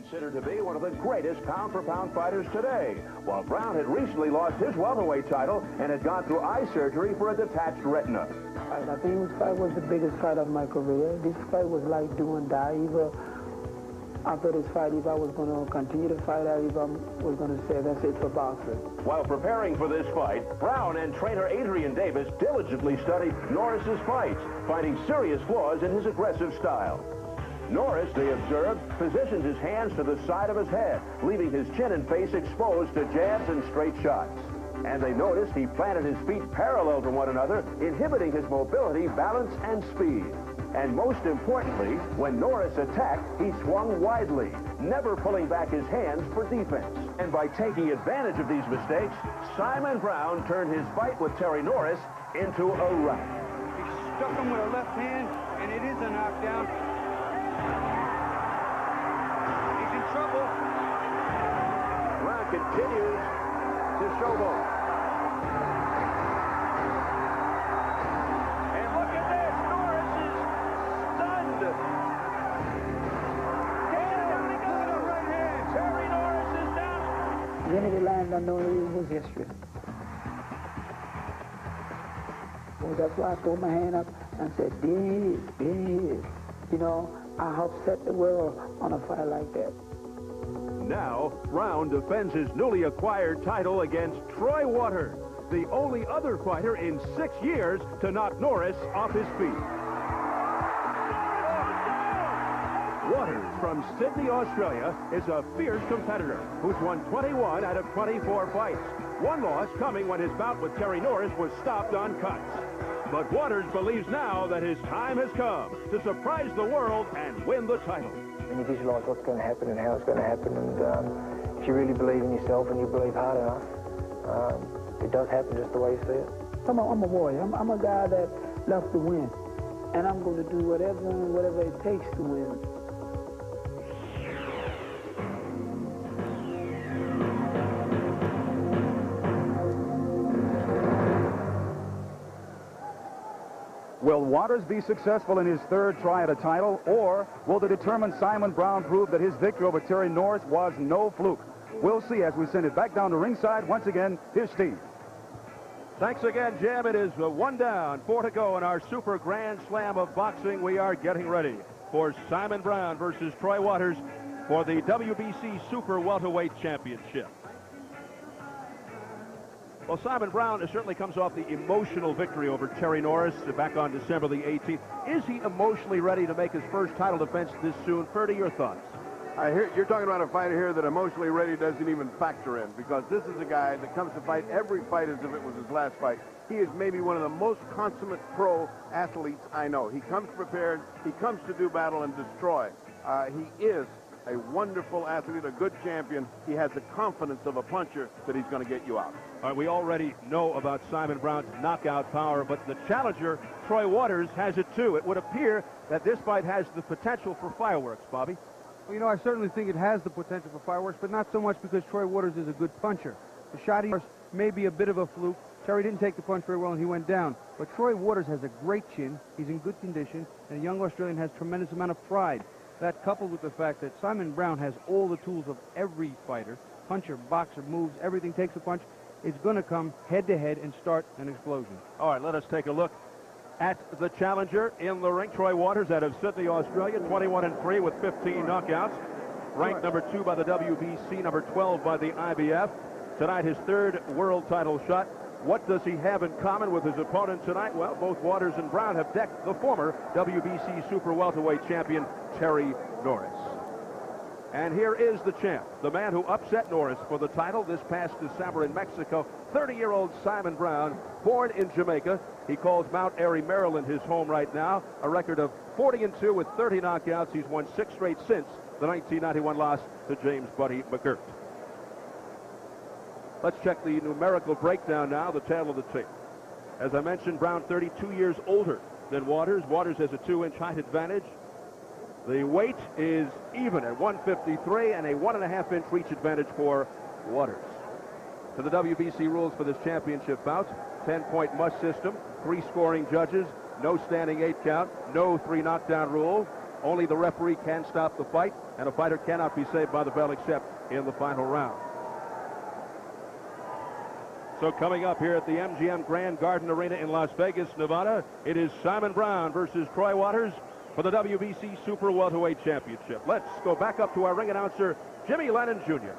considered to be one of the greatest pound-for-pound fighters today, while Brown had recently lost his welterweight title and had gone through eye surgery for a detached retina. I think this fight was the biggest fight of my career. This fight was like do and die. Either after this fight, if I was going to continue to fight, or if I was going to say that's it for boxing. While preparing for this fight, Brown and trainer Adrian Davis diligently studied Norris's fights, finding serious flaws in his aggressive style. Norris, they observed, positions his hands to the side of his head, leaving his chin and face exposed to jabs and straight shots. And they noticed he planted his feet parallel to one another, inhibiting his mobility, balance, and speed. And most importantly, when Norris attacked, he swung widely, never pulling back his hands for defense. And by taking advantage of these mistakes, Simon Brown turned his fight with Terry Norris into a rout. He stuck him with a left hand, and it is a knockdown. He's in trouble. Brown continues to showboat. And look at this, Norris is stunned. Down he goes. Right hand. Terry Norris is down. Then he landed on it was history. Well, that's why I threw my hand up and said, big. You know, I upset the world on a fight like that. Now, Brown defends his newly acquired title against Troy Waters, the only other fighter in 6 years to knock Norris off his feet. Waters from Sydney, Australia, is a fierce competitor who's won 21 out of 24 fights. One loss coming when his bout with Terry Norris was stopped on cuts. But Waters believes now that his time has come to surprise the world and win the title. When you visualize what's going to happen and how it's going to happen, and if you really believe in yourself and you believe hard enough, it does happen just the way you see it. I'm a warrior. I'm a guy that loves to win, and I'm going to do whatever it takes to win. Will Waters be successful in his third try at a title, or will the determined Simon Brown prove that his victory over Terry Norris was no fluke? We'll see as we send it back down to ringside. Once again, here's Steve. Thanks again, Jim. It is 1 down, 4 to go in our Super Grand Slam of boxing. We are getting ready for Simon Brown versus Troy Waters for the WBC Super Welterweight Championship. Well, Simon Brown certainly comes off the emotional victory over Terry Norris back on December the 18th. Is he emotionally ready to make his first title defense this soon? Ferdy, your thoughts? I hear you're talking about a fighter here that emotionally ready doesn't even factor in, because this is a guy that comes to fight every fight as if it was his last fight. He is maybe one of the most consummate pro athletes I know. He comes prepared. He comes to do battle and destroy. He is a wonderful athlete, a good champion. He has the confidence of a puncher that he's going to get you out. All right, we already know about Simon Brown's knockout power, but the challenger, Troy Waters, has it too. It would appear that this fight has the potential for fireworks, Bobby. Well, you know, I certainly think it has the potential for fireworks, but not so much because Troy Waters is a good puncher. The shot he may be a bit of a fluke. Terry didn't take the punch very well and he went down. But Troy Waters has a great chin. He's in good condition, and the young Australian has tremendous amount of pride. That coupled with the fact that Simon Brown has all the tools of every fighter, puncher, boxer, moves, everything takes a punch, is going to come head-to-head and start an explosion. All right, let us take a look at the challenger in the ring. Troy Waters out of Sydney, Australia, 21-3 with 15 knockouts. Ranked number 2 by the WBC, number 12 by the IBF. Tonight, his third world title shot. What does he have in common with his opponent tonight? Well, both Waters and Brown have decked the former WBC Super Welterweight champion, Terry Norris. And here is the champ, the man who upset Norris for the title this past December in Mexico, 30-year-old Simon Brown, born in Jamaica. He calls Mount Airy, Maryland, his home right now. A record of 40-2 with 30 knockouts. He's won 6 straight since the 1991 loss to James Buddy McGirt. Let's check the numerical breakdown now, the tail of the tape. As I mentioned, Brown 32 years older than Waters. Waters has a 2-inch height advantage. The weight is even at 153 and a 1.5-inch reach advantage for Waters. To the WBC rules for this championship bout, 10-point must system, 3 scoring judges, no standing 8 count, no 3 knockdown rule. Only the referee can stop the fight, and a fighter cannot be saved by the bell except in the final round. So coming up here at the MGM Grand Garden Arena in Las Vegas, Nevada, it is Simon Brown versus Troy Waters for the WBC Super Welterweight Championship. Let's go back up to our ring announcer, Jimmy Lennon Jr.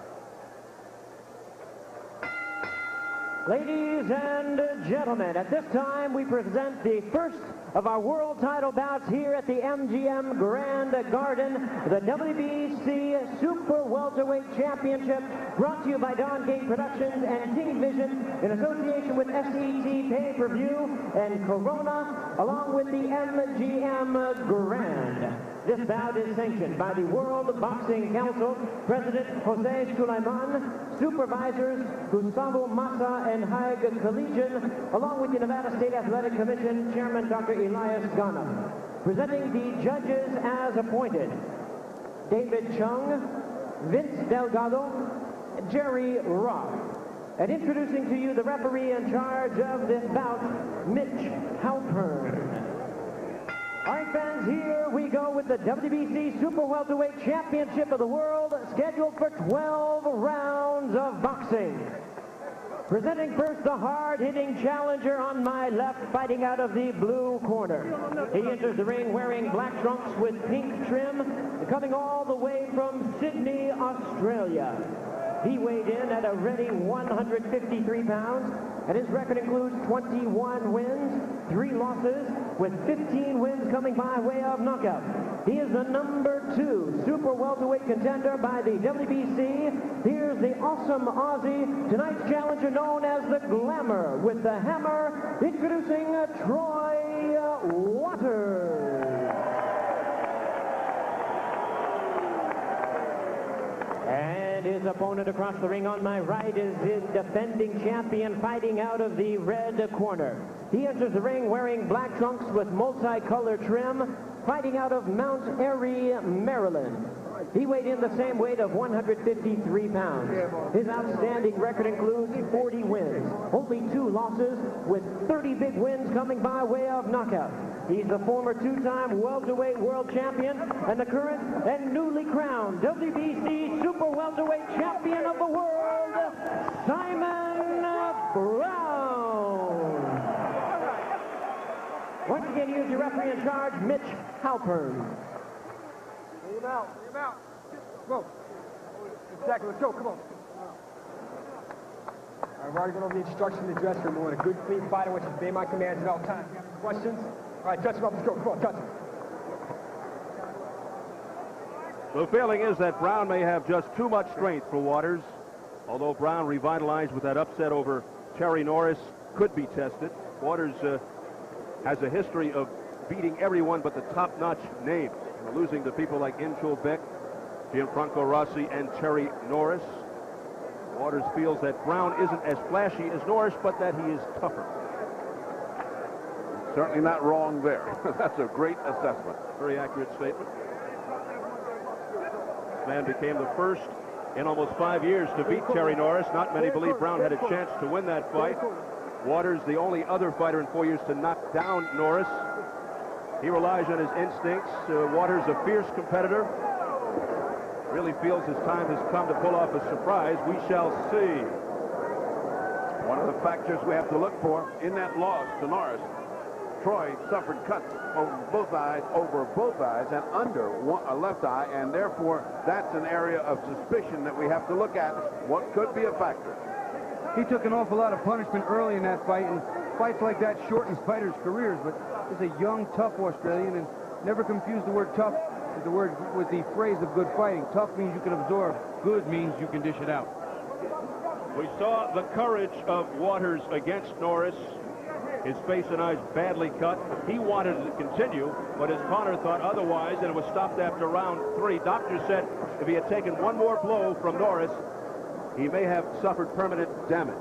Ladies and gentlemen, at this time we present the first of our world title bouts here at the MGM Grand Garden, the WBC Super Welterweight Championship, brought to you by Don King Productions and King Vision in association with SET Pay-Per-View and Corona, along with the MGM Grand. This bout is sanctioned by the World Boxing Council, President Jose Sulaiman, supervisors Gustavo Massa and Haig Collegian, along with the Nevada State Athletic Commission Chairman Dr. Elias Ghana. Presenting the judges as appointed: David Chung, Vince Delgado, Jerry Roth. And introducing to you the referee in charge of this bout, Mitch Halpern. All right, fans, here we go with the WBC Super Welterweight Championship of the World, scheduled for 12 rounds of boxing. Presenting first the hard-hitting challenger on my left, fighting out of the blue corner. He enters the ring wearing black trunks with pink trim, coming all the way from Sydney, Australia. He weighed in at a ready 153 pounds, and his record includes 21 wins, 3 losses, with 15 wins coming by way of knockout. He is the #2 Super Welterweight contender by the WBC. Here's the awesome Aussie, tonight's challenger known as the Glamour with the Hammer, introducing Troy Waters. And his opponent across the ring on my right is his defending champion, fighting out of the red corner. He enters the ring wearing black trunks with multicolored trim, fighting out of Mount Airy, Maryland. He weighed in the same weight of 153 pounds. His outstanding record includes 40 wins, only 2 losses, with 30 big wins coming by way of knockout. He's the former 2-time welterweight world champion and the current and newly crowned WBC Super Welterweight Champion of the world, Simon Brown. Once again, here's your referee in charge, Mitch Halpern. Leave him out. Come on. Exactly. Let's go. Come on. I've already gone over the instructions in the dressing room. We want a good, clean fighter, which is obey my commands at all times. You have any questions? All right, touch him up. Let's go. Come on, touch him. The feeling is that Brown may have just too much strength for Waters. Although Brown, revitalized with that upset over Terry Norris, could be tested. Waters has a history of beating everyone but the top-notch names, losing to people like Inchul Beck, Gianfranco Rossi, and Terry Norris. Waters feels that Brown isn't as flashy as Norris, but that he is tougher. Certainly not wrong there. That's a great assessment. Very accurate statement. This man became the first in almost 5 years to beat Terry Norris. Not many believe Brown had a chance to win that fight. Waters, the only other fighter in 4 years to knock down Norris. He relies on his instincts. Waters, a fierce competitor, really feels his time has come to pull off a surprise. We shall see. One of the factors we have to look for in that loss to Norris, Troy suffered cuts over both eyes, and under a left eye, and therefore that's an area of suspicion that we have to look at. What could be a factor? He took an awful lot of punishment early in that fight, and fights like that shorten fighters' careers, but he's a young, tough Australian, and never confuse the word tough with the phrase of good fighting. Tough means you can absorb. Good means you can dish it out. We saw the courage of Waters against Norris. His face and eyes badly cut. He wanted to continue, but his corner thought otherwise, and it was stopped after round 3. Doctors said if he had taken one more blow from Norris, he may have suffered permanent damage.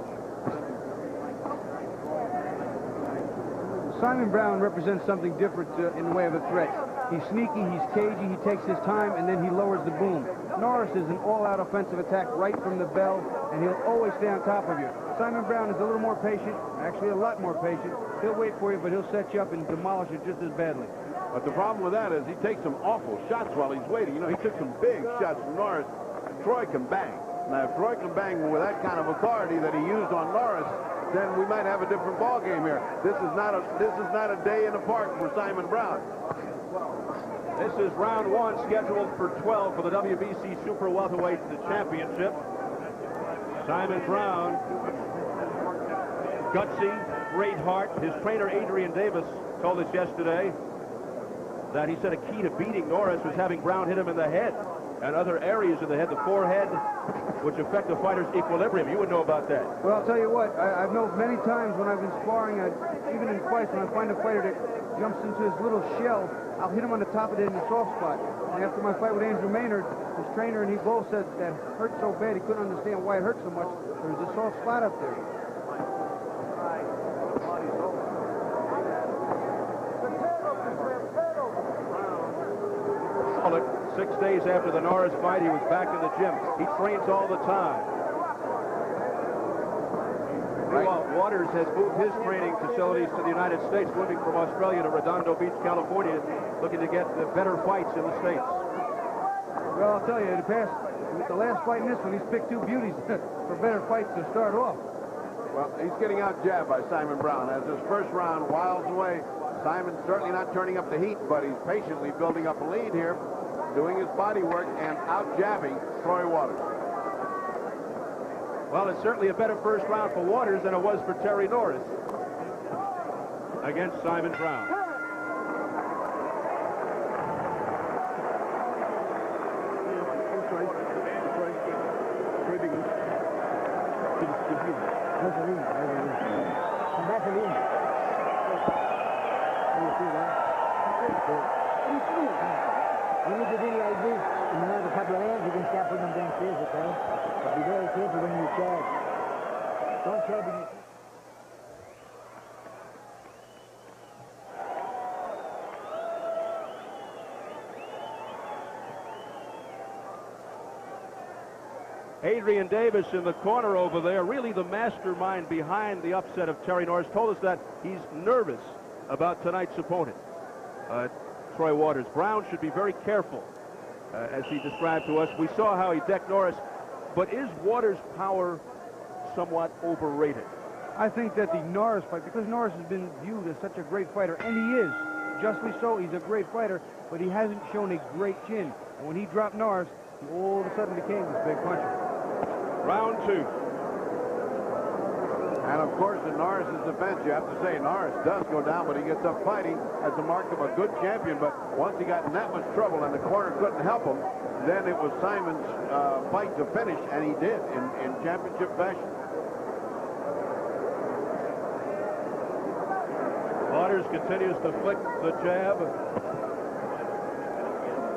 Simon Brown represents something different in the way of a threat. He's sneaky, he's cagey, he takes his time, and then he lowers the boom. Norris is an all-out offensive attack right from the bell, and he'll always stay on top of you. Simon Brown is a little more patient, actually a lot more patient. He'll wait for you, but he'll set you up and demolish it just as badly. But the problem with that is he takes some awful shots while he's waiting. You know, he took some big shots from Norris. Troy can bang. Now, if Troy can bang with that kind of authority that he used on Norris, then we might have a different ball game here. This is not a day in the park for Simon Brown. This is round one, scheduled for 12 for the WBC Super Welterweight Championship. Simon Brown, gutsy, great heart. His trainer, Adrian Davis, told us yesterday that he said a key to beating Norris was having Brown hit him in the head and other areas of the head, the forehead, which affect the fighter's equilibrium. You would know about that. Well, I'll tell you what, I've known many times when I've been sparring, even in fights, when I find a fighter that jumps into his little shell, I'll hit him on the top of it in the soft spot. And after my fight with Andrew Maynard, his trainer and he both said that hurt so bad he couldn't understand why it hurt so much. There was a soft spot up there. 6 days after the Norris fight, he was back in the gym. He trains all the time. Meanwhile, Waters has moved his training facilities to the United States, moving from Australia to Redondo Beach, California, looking to get the better fights in the States. Well, I'll tell you, the last fight in this one, he's picked two beauties for better fights to start off. Well, he's getting out-jabbed by Simon Brown. As his first round whiles away, Simon's certainly not turning up the heat, but he's patiently building up a lead here, doing his body work and out-jabbing Troy Waters. Well, it's certainly a better first round for Waters than it was for Terry Norris against Simon Brown. You need to do like this. In another couple of hands, you can start putting them downstairs, okay? But be very careful when you charge. Don't charge when you... Adrian Davis in the corner over there, really the mastermind behind the upset of Terry Norris, told us that he's nervous about tonight's opponent, Troy Waters. Brown should be very careful, as he described to us. We saw how he decked Norris, but is Waters' power somewhat overrated? I think that the Norris fight, because Norris has been viewed as such a great fighter, and he is, justly so, he's a great fighter, but he hasn't shown a great chin. And when he dropped Norris, he all of a sudden became this big puncher. Round two. And of course, in Norris's defense, you have to say Norris does go down, but he gets up fighting as a mark of a good champion. But once he got in that much trouble and the corner couldn't help him, then it was Simon's fight to finish, and he did in championship fashion. Waters continues to flick the jab,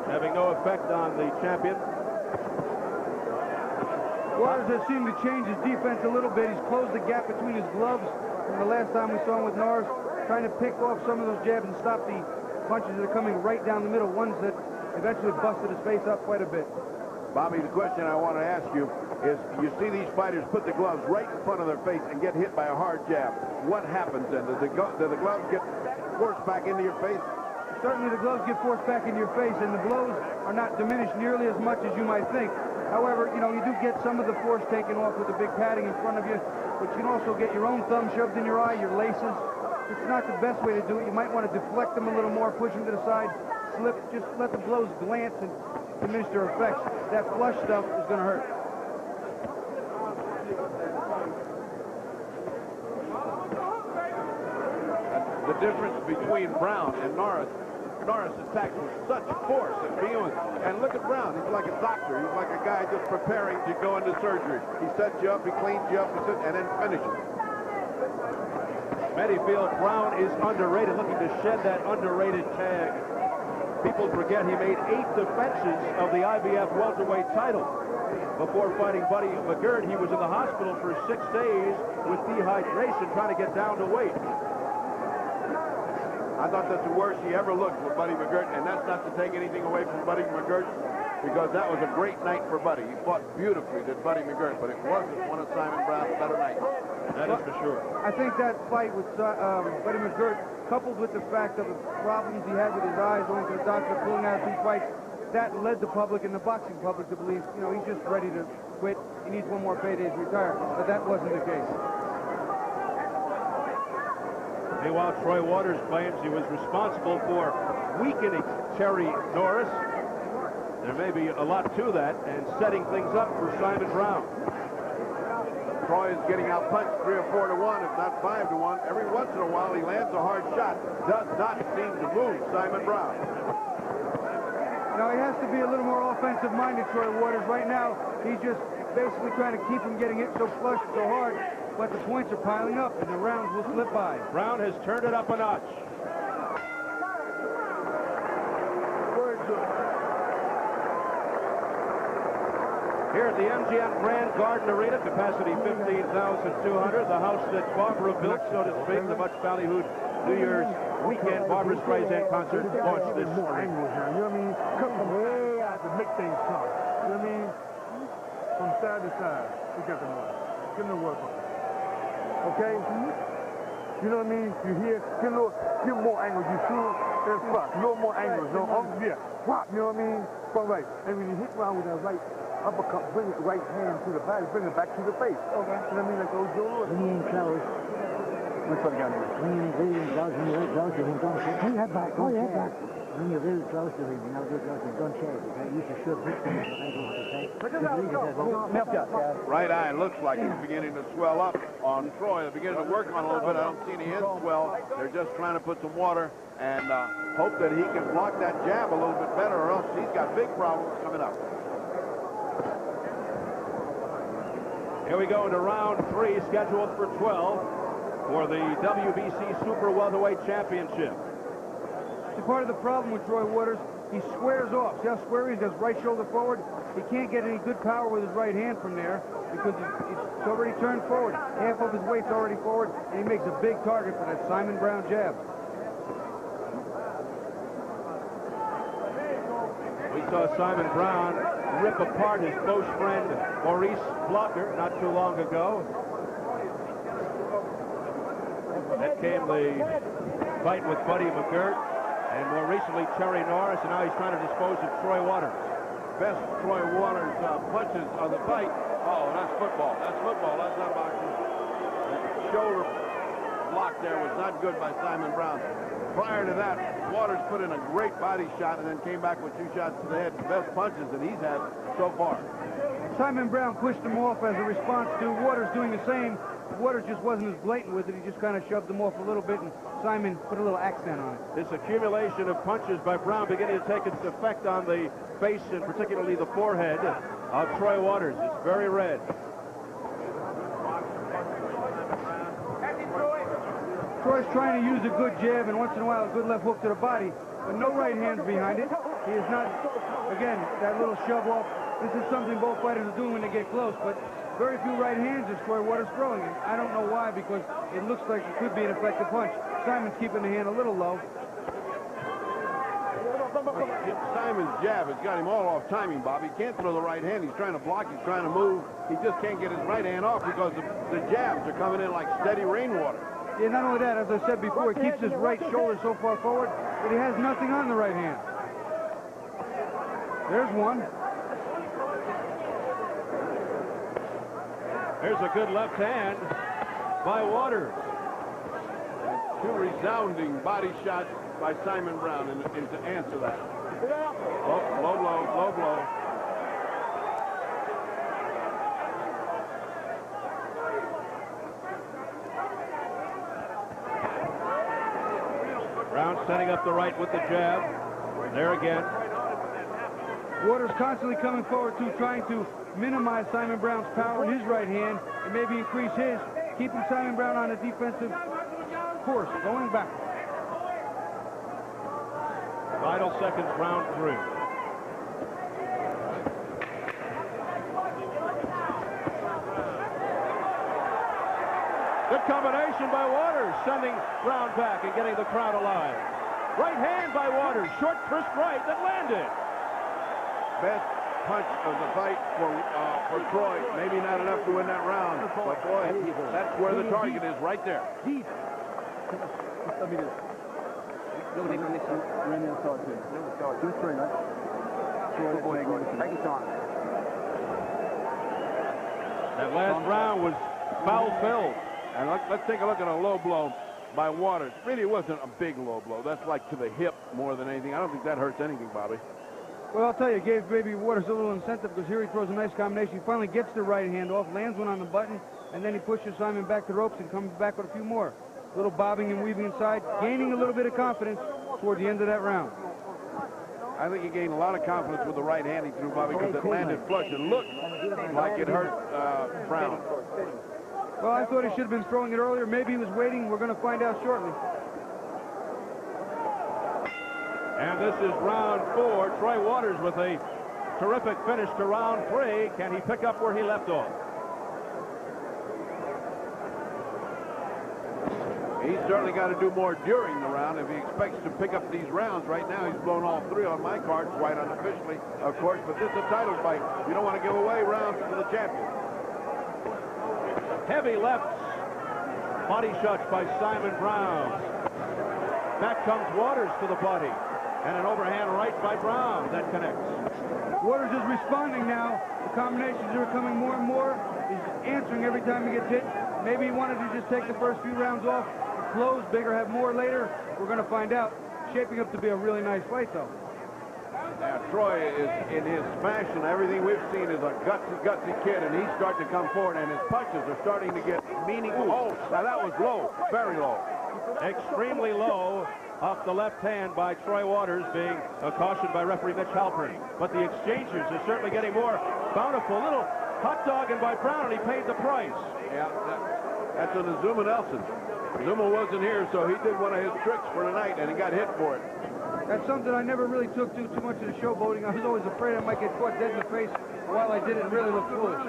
having no effect on the champion. Waters has seemed to change his defense a little bit. He's closed the gap between his gloves from the last time we saw him with Norris, trying to pick off some of those jabs and stop the punches that are coming right down the middle, ones that eventually busted his face up quite a bit. Bobby, the question I want to ask you is, you see these fighters put the gloves right in front of their face and get hit by a hard jab. What happens then? Do the gloves get forced back into your face? Certainly the gloves get forced back into your face, and the blows are not diminished nearly as much as you might think. However, you know, you do get some of the force taken off with the big padding in front of you, but you can also get your own thumb shoved in your eye, your laces. It's not the best way to do it. You might want to deflect them a little more, push them to the side, slip, just let the blows glance and diminish their effects. That flush stuff is going to hurt. The difference between Brown and Norris attacks with such force and feeling. And look at Brown. He's like a doctor. He's like a guy just preparing to go into surgery. He sets you up, he cleans you up, and then finishes. Many feel Brown is underrated, looking to shed that underrated tag. People forget he made 8 defenses of the IBF welterweight title. Before fighting Buddy McGirt, he was in the hospital for 6 days with dehydration, trying to get down to weight. I thought that's the worst he ever looked with Buddy McGirt, and that's not to take anything away from Buddy McGirt. because that was a great night for Buddy. He fought beautifully, did Buddy McGirt, but it wasn't one of Simon Brown's better nights. That is for sure. I think that fight with Buddy McGirt, coupled with the fact of the problems he had with his eyes, going to the doctor, pulling out 2 fights, that led the public and the boxing public to believe, you know, he's just ready to quit. He needs 1 more payday to retire. But that wasn't the case. Meanwhile, Troy Waters claims he was responsible for weakening Terry Norris. There may be a lot to that, and setting things up for Simon Brown. Troy is getting out punched 3 or 4 to 1, if not 5 to 1. Every once in a while, he lands a hard shot. Does not seem to move Simon Brown. Now, he has to be a little more offensive-minded, Troy Waters. Right now, he's just basically trying to keep him getting hit so flush, so hard, but the points are piling up, and the rounds will slip by. Brown has turned it up a notch. Here at the MGM Grand Garden Arena, capacity 15,200. The house that Barbara built, so to speak, the much ballyhooed New Year's weekend Barbara Streisand concert launched this spring. You know what I mean? Come from way out to make things come. You know what I mean? From side to side, we got them work. Give them the work on it. Okay? You know what I mean? You hear, give more angles. You shoot and fuck. A little more angles. No, yeah. Pop, you know what I mean? From right. And when you hit around with that right uppercut, bring the right hand to the body, bring it back to the face. Okay. You know what I mean? Like those doors. Bring in close. Which one got here? Bring in really close. When you're very close to him, don't shake. Bring that back. Don't shake. When you're really close to him, you know, very close to him, don't shake. Okay? You should shoot big things. Right eye looks like it's beginning to swell up on Troy. They're beginning to work on it a little bit. I don't see any end swell. They're just trying to put some water and hope that he can block that jab a little bit better, or else he's got big problems coming up. Here we go into round 3, scheduled for 12 for the WBC Super Welterweight Championship. See, part of the problem with Troy Waters, he squares off. See how square he is? Does right shoulder forward. He can't get any good power with his right hand from there because it's already turned forward. Half of his weight's already forward, and he makes a big target for that Simon Brown jab. We saw Simon Brown rip apart his close friend Maurice Blocker not too long ago. Then came the fight with Buddy McGirt, and more recently Terry Norris, and now he's trying to dispose of Troy Waters. Best Troy Waters punches of the fight. Oh, that's football. That's football. That's not boxing. The shoulder block there was not good by Simon Brown. Prior to that, Waters put in a great body shot and then came back with 2 shots to the head. The best punches that he's had so far. Simon Brown pushed him off as a response to Waters doing the same. Waters just wasn't as blatant with it. He just kind of shoved him off a little bit, and Simon put a little accent on it. This accumulation of punches by Brown beginning to take its effect on the face and particularly the forehead of Troy Waters. It's very red. Troy's trying to use a good jab and once in a while a good left hook to the body, but no right hands behind it. He is not, again, that little shove off. This is something both fighters are doing when they get close, but very few right hands is Troy Waters throwing. And I don't know why, because it looks like it could be an effective punch. Simon's keeping the hand a little low. Simon's jab has got him all off timing, Bob. He can't throw the right hand. He's trying to block. He's trying to move. He just can't get his right hand off because the jabs are coming in like steady rainwater. Yeah, not only that, as I said before, he keeps his right shoulder so far forward that he has nothing on the right hand. There's one. There's a good left hand by Waters. And 2 resounding body shots by Simon Brown and to answer that. Oh, low blow, low blow. Brown setting up the right with the jab. There again. Waters constantly coming forward too, trying to minimize Simon Brown's power in his right hand and maybe increase his, keeping Simon Brown on a defensive course, going back. Vital seconds, round 3. Good combination by Waters, sending Brown back and getting the crowd alive. Right hand by Waters, short, crisp right that landed. Best punch of the fight for Troy. Maybe not enough to win that round, but boy, that's where the target is, right there. Deep. Let me just. That last round was foul-filled. And let's take a look at a low blow by Waters. Really wasn't a big low blow. That's like to the hip more than anything. I don't think that hurts anything, Bobby. Well, I'll tell you, it gave maybe Waters a little incentive because here he throws a nice combination. He finally gets the right hand off, lands one on the button, and then he pushes Simon back to the ropes and comes back with a few more. A little bobbing and weaving inside, gaining a little bit of confidence toward the end of that round. I think he gained a lot of confidence with the right hand he threw, Bobby, because it landed flush. It looked like it hurt Brown. Well, I thought he should have been throwing it earlier. Maybe he was waiting. We're going to find out shortly. And this is round 4. Troy Waters with a terrific finish to round 3. Can he pick up where he left off? He's certainly got to do more during the round if he expects to pick up these rounds. Right now, he's blown all 3 on my card, quite unofficially, of course, but this is a title fight. You don't want to give away rounds to the champion. Heavy lefts. Body shots by Simon Brown. Back comes Waters to the body. And an overhand right by Brown that connects. Waters is responding now. The combinations are coming more and more. He's answering every time he gets hit. Maybe he wanted to just take the first few rounds off, close bigger, have more later. We're going to find out. Shaping up to be a really nice fight, though. Now, Troy is in his fashion. Everything we've seen is a gutsy kid, and he's starting to come forward, and his punches are starting to get meaningful. Oh, now that was low, very low. Extremely low off the left hand by Troy Waters, being cautioned by referee Mitch Halpern. But the exchanges are certainly getting more bountiful. Little hot dogging by Brown, and he paid the price. Yeah, that's an Azuma Nelson. Zuma wasn't here, so he did one of his tricks for tonight, and he got hit for it. That's something I never really took too much of the showboating. I was always afraid I might get caught dead in the face while I did it and really look foolish.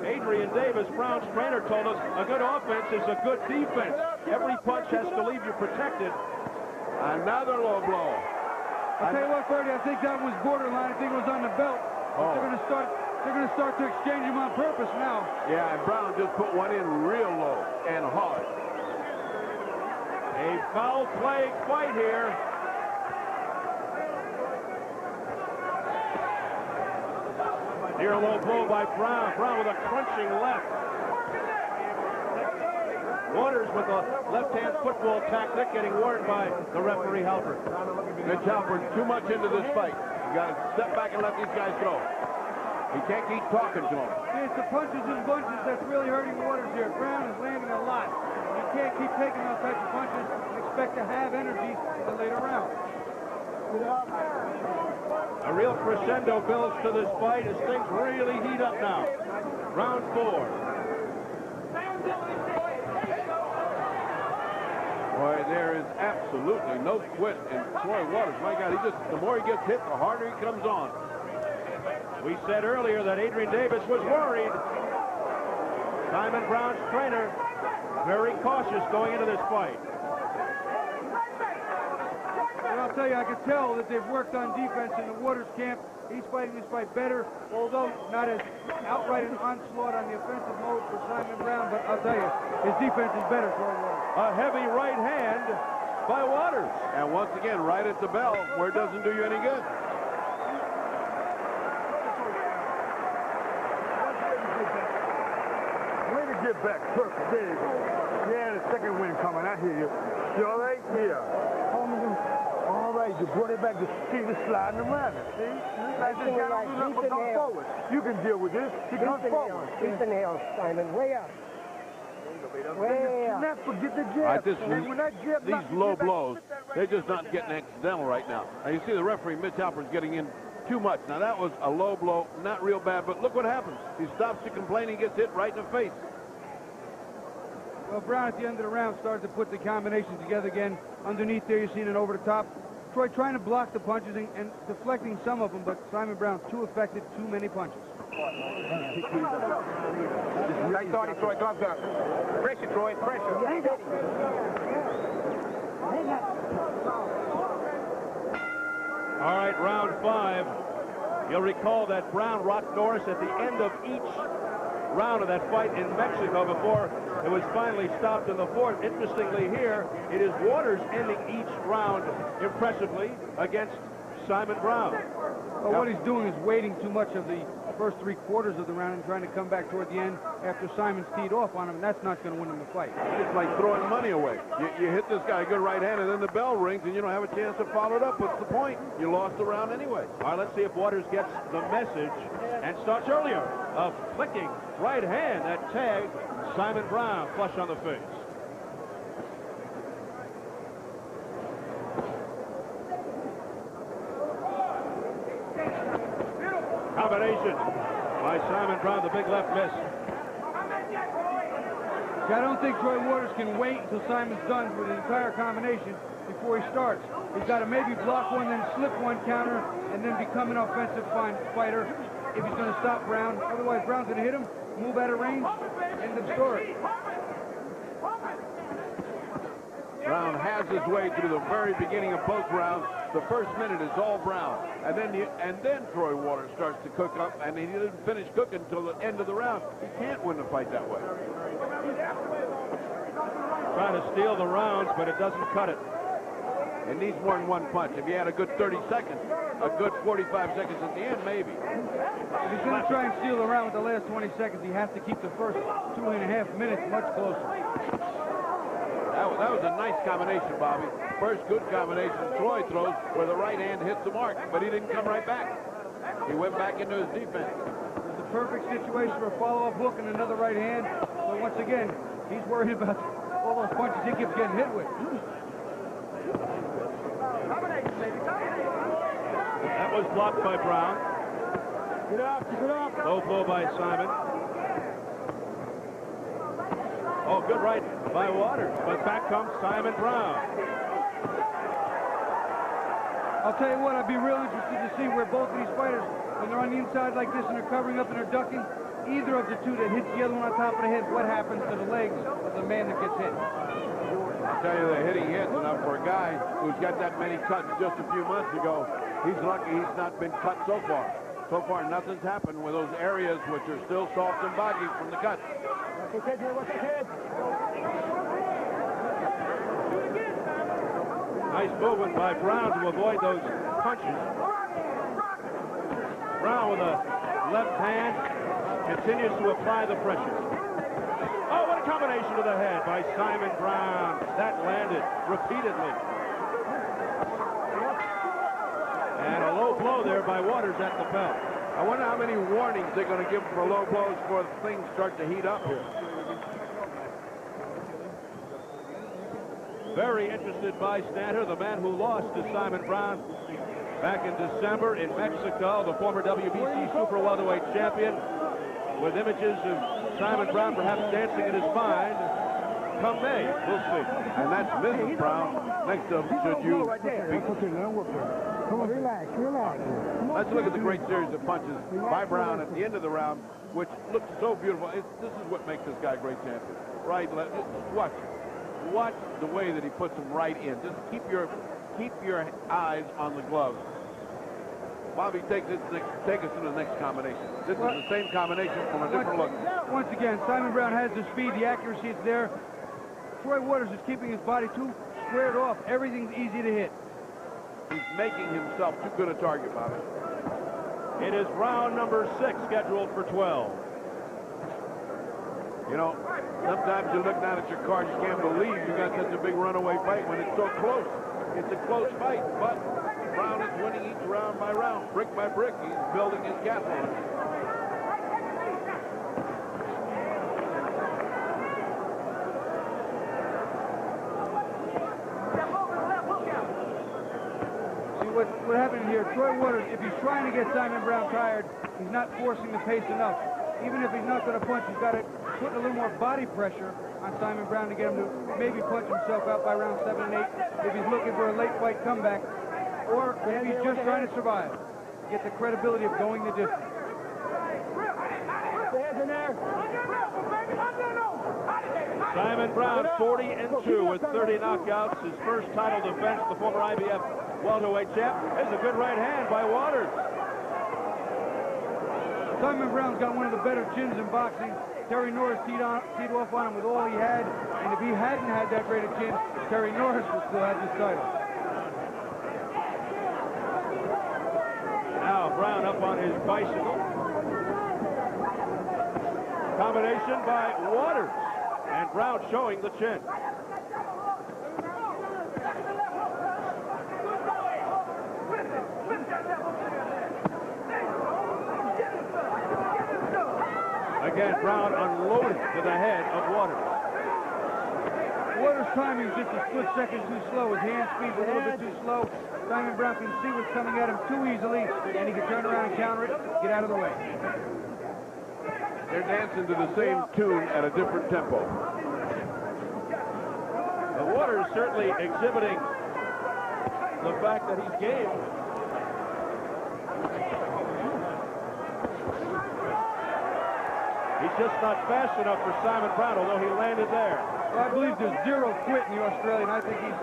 Adrian Davis, Brown's trainer, told us a good offense is a good defense. Every punch has to leave you protected. Another low blow. I'll tell you what, Bertie, I think that was borderline. I think it was on the belt. Oh. They're going to start to exchange them on purpose now. Yeah, and Brown just put one in real low and hard. A foul-playing fight here. Near low blow by Brown. Brown with a crunching left. Waters with a left-hand football tactic getting warned by the referee Halpern. Mitch Halpern too much into this fight. You got to step back and let these guys go. He can't keep talking to them. It's the punches and bunches that's really hurting Waters here. Brown is landing a lot. You can't keep taking those types of punches and expect to have energy in the later round. A real crescendo builds to this fight as things really heat up now. Round 4. Boy, there is absolutely no quit in Troy Waters. My God, the more he gets hit, the harder he comes on. We said earlier that Adrian Davis was worried. Simon Brown's trainer, very cautious going into this fight. And I'll tell you, I can tell that they've worked on defense in the Waters camp. He's fighting this fight better, although not as outright an onslaught on the offensive mode for Simon Brown, but I'll tell you, his defense is better for Waters. A heavy right hand by Waters. And once again, right at the bell, where it doesn't do you any good. Way to get back, perfect. There you go. Yeah, the second win coming. I hear you. You all right? Here. All right, you brought it back to see the sliding around it, see? I just got to come forward. You can deal with this. He comes forward. Keep the nails, Simon. Way up. Way up. Not forget the jab. These low blows, they're just not getting accidental right now. Now, you see the referee, Mitch Halpern's getting in too much. Now, that was a low blow, not real bad, but look what happens. He stops to complain, he gets hit right in the face. Well, Brown at the end of the round started to put the combination together again. Underneath there, you're seeing it over the top. Troy trying to block the punches and deflecting some of them, but Simon Brown too effective, too many punches. Nice starting, Troy. Gloves up. Pressure, Troy. Pressure. All right, round 5. You'll recall that Brown rocked Norris at the end of each round of that fight in Mexico before it was finally stopped in the fourth. Interestingly here, it is Waters ending each round impressively against Simon Brown. Well, what he's doing is waiting too much of the first 3 quarters of the round and trying to come back toward the end after Simon's teed off on him, and that's not going to win him the fight. It's like throwing money away. You hit this guy a good right hand, and then the bell rings, and you don't have a chance to follow it up. What's the point? You lost the round anyway. All right, let's see if Waters gets the message and starts earlier. A flicking right hand that tagged Simon Brown flush on the face. Combination by Simon Brown, the big left miss. I don't think Troy Waters can wait until Simon's done with the entire combination before he starts. He's got to maybe block one, then slip one counter, and then become an offensive fighter if he's going to stop Brown. Otherwise, Brown's going to hit him, move out of range, end of story. Brown has his way through the very beginning of both rounds. The first minute is all Brown, and then Troy Waters starts to cook up, and he didn't finish cooking until the end of the round. He can't win the fight that way. Trying to steal the rounds, but it doesn't cut it. It needs more than one punch. If he had a good 30 seconds, a good 45 seconds at the end, maybe. If he's going to try and steal the round with the last 20 seconds, he has to keep the first 2.5 minutes much closer. That was a nice combination, Bobby. First good combination Troy throws where the right hand hits the mark, but he didn't come right back. He went back into his defense. It's a perfect situation for a follow-up hook and another right hand. But once again, he's worried about all those punches he keeps getting hit with. That was blocked by Brown. Get up, get up. Low blow by Simon. Oh, good right by Waters, but back comes Simon Brown. I'll tell you what, I'd be real interested to see where both of these fighters, when they're on the inside like this and they're covering up and they're ducking, either of the two that hits the other one on top of the head, what happens to the legs of the man that gets hit? I'll tell you, the hitting hits enough for a guy who's got that many cuts just a few months ago. He's lucky he's not been cut so far. So far, nothing's happened with those areas which are still soft and boggy from the cuts. Nice movement by Brown to avoid those punches. Brown with a left hand continues to apply the pressure. Oh, what a combination to the head by Simon Brown. That landed repeatedly. And a low blow there by Waters at the belt. I wonder how many warnings they're going to give for low blows before things start to heat up here. Very interested bystander, the man who lost to Simon Brown back in December in Mexico, the former WBC super welterweight champion, with images of Simon Brown perhaps dancing in his mind. Come May, we'll see. And that's Mrs. Brown next to him, should you be. Come on, relax, relax. Let's look at the great series of punches by Brown at the end of the round, which looks so beautiful. This is what makes this guy a great champion. Right, left, watch. Watch the way that he puts them right in. Just keep your eyes on the gloves. Bobby, take us to the next combination. This is the same combination from a different look. Once again, Simon Brown has the speed, the accuracy is there. Troy Waters is keeping his body too squared off. Everything's easy to hit. He's making himself too good a target, Bobby. It is round number 6 scheduled for 12. You know, sometimes you look down at your card, you can't believe you got such a big runaway fight when it's so close. It's a close fight, but Brown is winning each round by round, brick by brick. He's building his castle. See what happened here, Troy Waters, if he's trying to get Simon Brown tired, he's not forcing the pace enough. Even if he's not going to punch, he's got to put a little more body pressure on Simon Brown to get him to maybe punch himself out by round 7 and 8 if he's looking for a late fight comeback, or if he's just trying to survive, get the credibility of going the distance. Simon Brown, 40-2 with 30 knockouts. His first title defense, the former IBF welterweight champ. There's a good right hand by Waters. Simon Brown's got one of the better chins in boxing. Terry Norris teed off on him with all he had, and if he hadn't had that great a chin, Terry Norris would still have this title. Now Brown up on his bicycle. Combination by Waters, and Brown showing the chin. Again, Brown unloaded to the head of Waters. Waters' timing is just a split second too slow. His hand speed's a little bit too slow. Simon Brown can see what's coming at him too easily, and he can turn around and counter it, get out of the way. They're dancing to the same tune at a different tempo. The Waters certainly exhibiting the fact that he's game. He's just not fast enough for Simon Brown, although he landed there. Well, I believe there's zero quit in the Australian. I think he's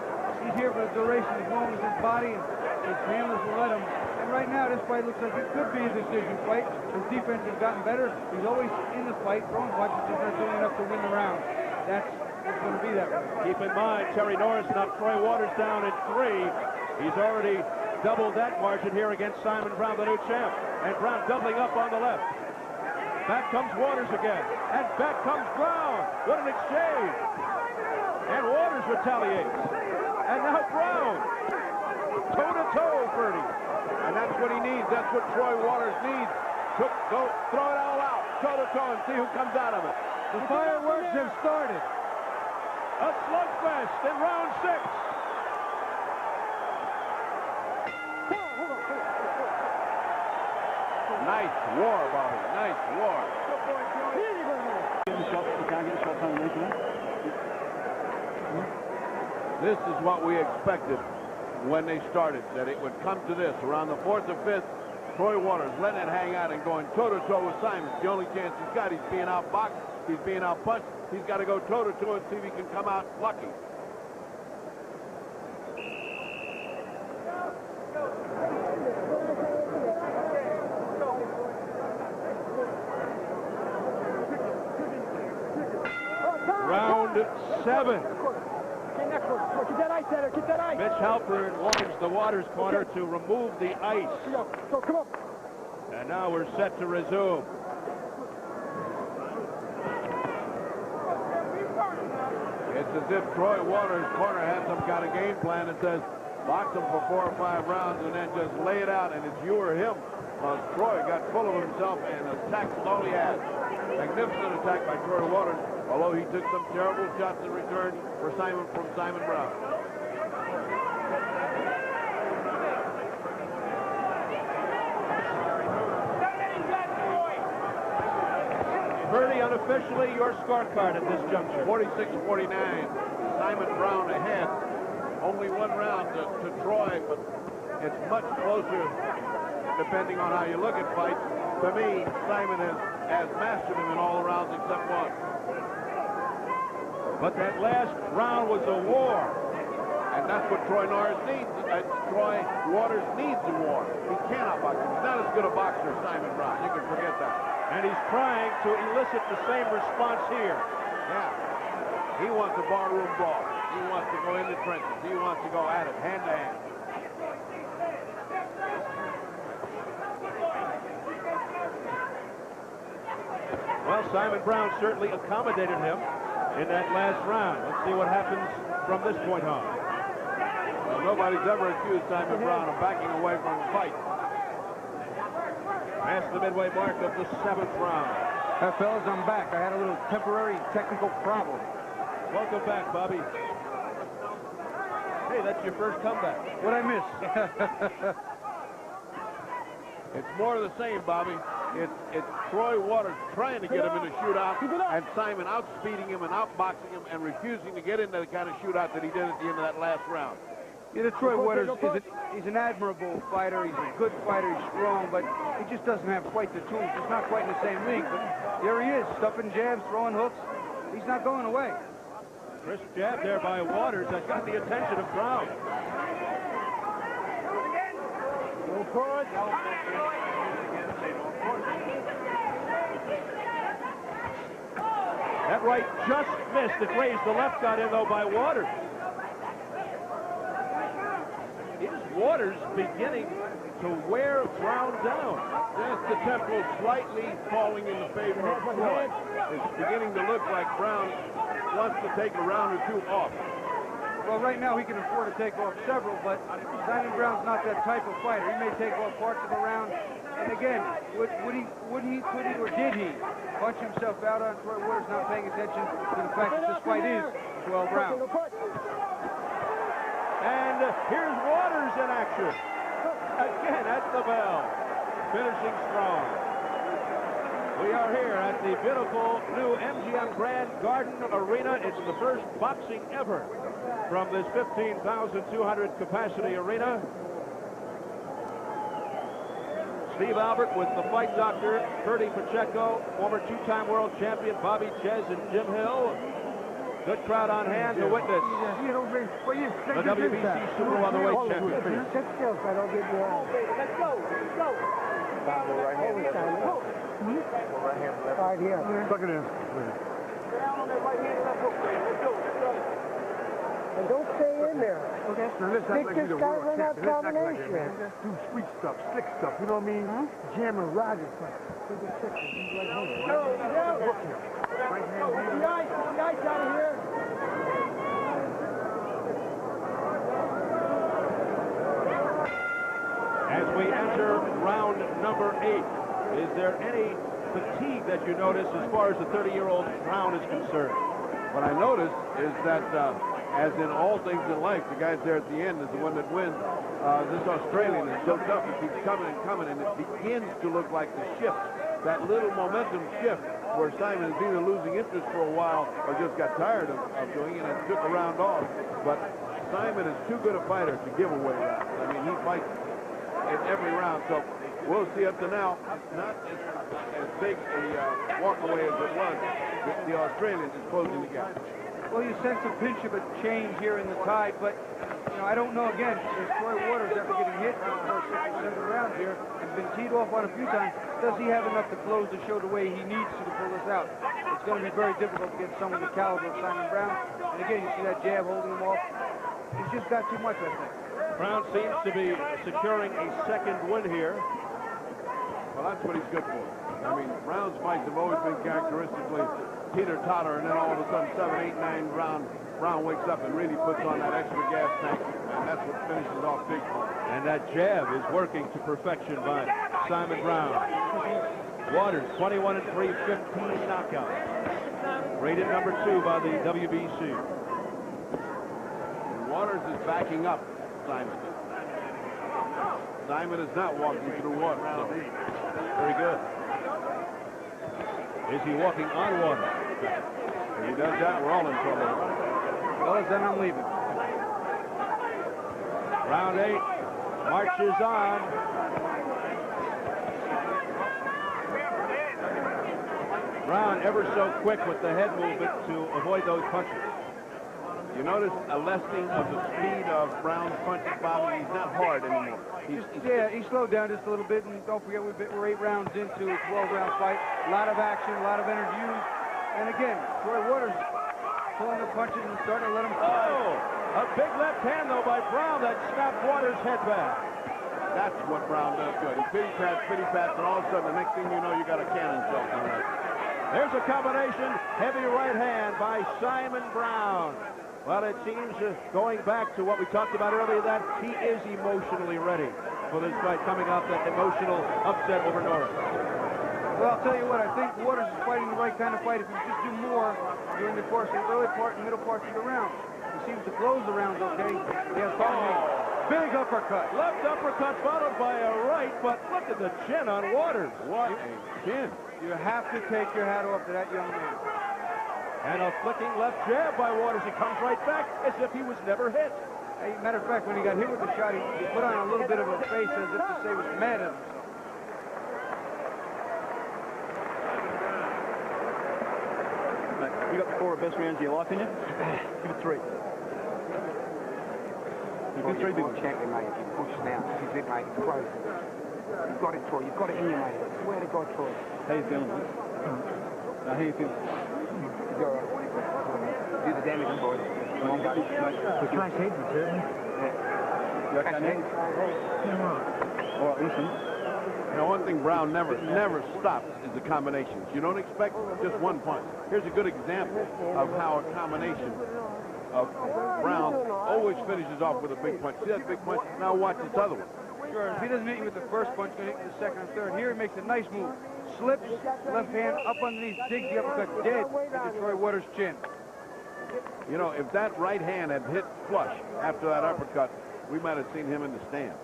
here for the duration as long as his body and his handlers will let him. And right now, this fight looks like it could be a decision fight. His defense has gotten better. He's always in the fight, throwing punches, just not doing enough to win the round. That's going to be that way. Keep in mind, Terry Norris knocked Troy Waters down in 3. He's already doubled that margin here against Simon Brown, the new champ. And Brown doubling up on the left. Back comes Waters again, and back comes Brown. What an exchange. And Waters retaliates. And now Brown. Toe-to-toe, Ferdy. And that's what he needs. That's what Troy Waters needs. Go throw it all out, toe-to-toe, and see who comes out of it. The fireworks have started. A slugfest in round 6. Nice war, Bobby. Nice war. This is what we expected when they started, that it would come to this. Around the 4th or 5th, Troy Waters letting it hang out and going toe-to-toe with Simon. It's the only chance he's got. He's being outboxed. He's being outpunched. He's got to go toe-to-toe and see if he can come out lucky. Round 7. Mitch Halpern warns the Waters corner to remove the ice. And now we're set to resume. It's as if Troy Waters' corner had some kind of game plan that says box him for 4 or 5 rounds and then just lay it out, and it's you or him. Troy got full of himself and attacked all he had. Magnificent attack by Troy Waters, although he took some terrible shots in return from Simon Brown. Bertie, unofficially, your scorecard at this juncture. 46-49. Simon Brown ahead. Only 1 round to Troy, but it's much closer depending on how you look at fights. To me, Simon has mastered him in all the rounds except 1. But that last round was a war. And that's what Troy Norris needs. Troy Waters needs a war. He cannot box him. He's not as good a boxer as Simon Brown. You can forget that. And he's trying to elicit the same response here. Yeah. He wants a barroom brawl. He wants to go in the trenches. He wants to go at it, hand to hand. Well, Simon Brown certainly accommodated him in that last round. Let's see what happens from this point on. Well, nobody's ever accused Simon Brown of backing away from a fight. Past the midway mark of the 7th round. Fellas, I'm back. I had a little temporary technical problem. Welcome back, Bobby. Hey, that's your first comeback. What'd I miss? It's more of the same, Bobby. It's Troy Waters trying to get him in a shootout, and Simon outspeeding him and outboxing him and refusing to get into the kind of shootout that he did at the end of that last round. You know, Troy Waters, he's an admirable fighter. He's a good fighter. He's strong, but he just doesn't have quite the tools. He's not quite in the same league, but there he is, stuffing jabs, throwing hooks. He's not going away. Crisp jab there by Waters that got the attention of Brown. That right just missed. It grazed the left, got in, though, by Waters. Is Waters beginning to wear Brown down? Just the tempo slightly falling in the favor of Floyd. It's beginning to look like Brown wants to take a round or two off. Well, right now he can afford to take off several, but Simon Brown's not that type of fighter. He may take off parts of a round. And again, could he, or did he punch himself out on Troy Waters, not paying attention to the fact that this fight is 12 rounds? And here's Waters in action. Again at the bell. Finishing strong. We are here at the beautiful new MGM Grand Garden Arena. It's the first boxing ever from this 15,200 capacity arena. Steve Albert with the fight doctor, Bertie Pacheco, former two-time world champion Bobby Ches and Jim Hill. Good crowd on hand to witness the WBC Super Welterweight Championship. Sit still so I don't get you out. Let's go. Right here. Right here. Suck it in. And don't stay in there. Okay. Now, let's act Stick like this you're the guy world with that champion. Let's act like combination. that, man. Do sweet stuff, slick stuff. You know what I mean? Jamming Rogers. Take a check. He's right here. Look here. Right hand. The ice out of here. As we enter round number 8, is there any fatigue that you notice as far as the 30-year-old Brown is concerned? What I noticed is that, as in all things in life, the guy there at the end is the one that wins. This Australian is so tough. He keeps coming and coming, and it begins to look like the shift, that little momentum shift where Simon is either losing interest for a while or just got tired of doing it and took a round off. But Simon is too good a fighter to give away rounds. I mean, he fights in every round, so we'll see up to now. It's not as big a walkaway as it was. The Australian is closing the gap. Well, you sense a pinch of a change here in the tide, but you know, I don't know again. Is Troy Waters after getting hit in the first 6 or 7 rounds here and been teed off on a few times? Does he have enough to close the show the way he needs to pull this out? It's going to be very difficult to get someone the caliber of Simon Brown. And again, you see that jab holding him off. He's just got too much, I think. Brown seems to be securing a second win here. Well, that's what he's good for. I mean, Brown's fights have always been characteristically teeter-totter, and then all of a sudden, 7, 8, 9 round, Brown wakes up and really puts on that extra gas tank, and that's what finishes off big for him. And that jab is working to perfection by Simon Brown. Waters, 21-3, 15 knockouts. Rated number 2 by the WBC. And Waters is backing up Simon. Simon is not walking through water. So. Very good. Is he walking on water? If he does that, we're all in trouble. Fellas, then I'm leaving. Round 8 marches on. Brown ever so quick with the head movement to avoid those punches. You notice a lessening of the speed of Brown's punches, Bobby. He's not hard anymore. He slowed down just a little bit, and don't forget we're 8 rounds into a 12-round fight. A lot of action, a lot of energy used. And again, Troy Waters pulling the punches and starting to let him fly. Oh, a big left hand, though, by Brown that snapped Waters' head back. That's what Brown does good. He pity pats, and all of a sudden, the next thing you know, you got a cannon shot coming out. There's a combination, heavy right hand by Simon Brown. Well, it seems, going back to what we talked about earlier, that he is emotionally ready for this fight, coming off that emotional upset over Norris. Well, I'll tell you what, I think Waters is fighting the right kind of fight if he just do more during the course of the early part and middle parts of the round. He seems to close the rounds okay. He has big uppercut. Left uppercut followed by a right, but look at the chin on Waters. What a chin. You have to take your hat off to that young man. And a flicking left jab by Waters. He comes right back as if he was never hit. Hey, matter of fact, when he got hit with the shot, he put on a little bit of a face as if to say he was mad at himself. You got 4 best rounds of your life in you? Give it 3. You do 3 big champion, mate. If you push now, this is it, mate. It's close. You've got it, Troy. You've got it in you, mate. I swear to God, Troy. How you feeling, mate? How you feeling? You're do the damage on board. Come on, buddy. We're trying to save them, certainly. You got that? Or listen. You know, one thing Brown never stops is the combinations. You don't expect just one punch. Here's a good example of how a combination of Brown always finishes off with a big punch. See that big punch? Now watch this other one. Sure, if he doesn't hit you with the first punch, he's going to hit you with the second or third. Here he makes a nice move. Slips, left hand up underneath, digs the uppercut dead into Troy Waters' chin. You know, if that right hand had hit flush after that uppercut, we might have seen him in the stand.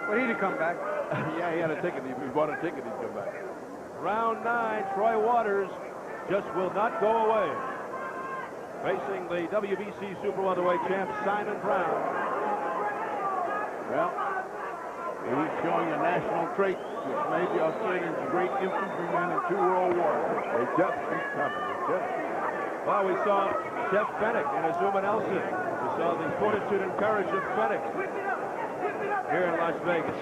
But he'd have come back. Yeah, he had a ticket. If he bought a ticket, he'd come back. Round 9, Troy Waters just will not go away. Facing the WBC Super Welterweight champ, Simon Brown. Well, he's showing a national trait which made the Australians great infantrymen in 2 world wars. They just keep coming. Well, we saw Jeff Fennick and Azuma Nelson. We saw the fortitude and courage of Fennick here in Las Vegas.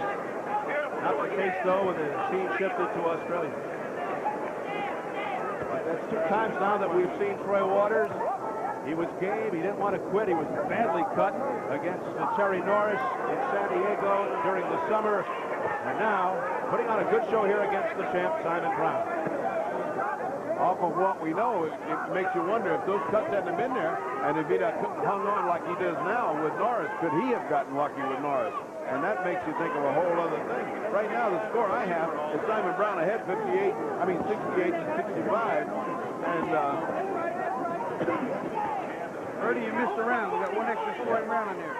Not the case, though, when the scene shifted to Australia. But that's 2 times now that we've seen Troy Waters. He was game. He didn't want to quit. He was badly cut against Terry Norris in San Diego during the summer. And now, putting on a good show here against the champ, Simon Brown. Off of what we know, it makes you wonder if those cuts hadn't been there, and if he'd have hung on like he does now with Norris, could he have gotten lucky with Norris? And that makes you think of a whole other thing. Right now, the score I have is Simon Brown ahead 68 to 65. And Ernie, you missed a round. We got 1 extra scoring round in there.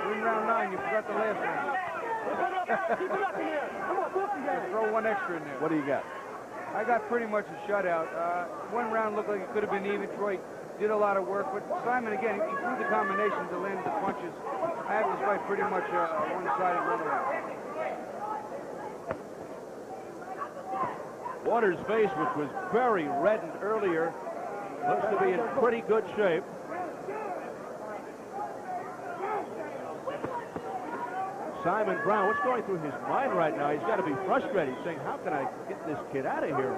We're in round 9. You forgot the last round. Throw 1 extra in there. what do you got? I got pretty much a shutout. 1 round looked like it could have been even. Troy did a lot of work, but Simon, again, he threw the combinations to land the punches. I have this fight pretty much a one-sided runaround. Waters' face, which was very reddened earlier, looks to be in pretty good shape. Simon Brown, what's going through his mind right now? He's got to be frustrated, saying, how can I get this kid out of here?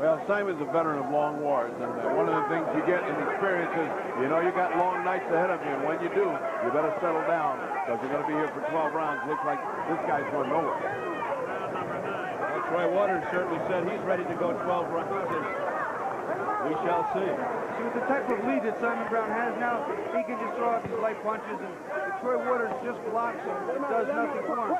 Well, Simon's a veteran of long wars, and one of the things you get in experience is, you know, you got long nights ahead of you, and when you do, you better settle down, because you're going to be here for 12 rounds. Looks like this guy's going nowhere. Well, Troy Waters certainly said he's ready to go 12 rounds, and we shall see. See, with the type of lead that Simon Brown has now, he can just throw out these light punches, and Troy Waters just blocks him. It does nothing for him.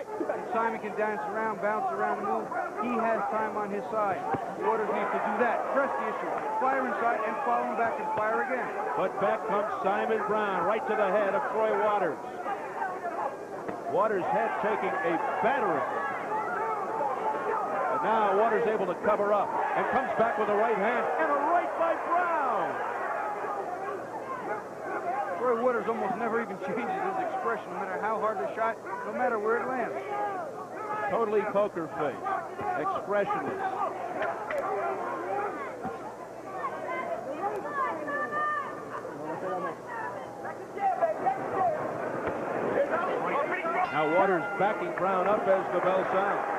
Simon can dance around, bounce around, move. He has time on his side. Waters needs to do that. Press the issue. Fire inside and follow him back and fire again. But back comes Simon Brown, right to the head of Troy Waters. Waters' head taking a battering. And now Waters able to cover up and comes back with a right hand and a right by Brown. Troy Waters almost never even changes his expression, no matter how hard the shot, no matter where it lands. Totally poker face, expressionless. Now Waters backing Brown up as the bell sounds.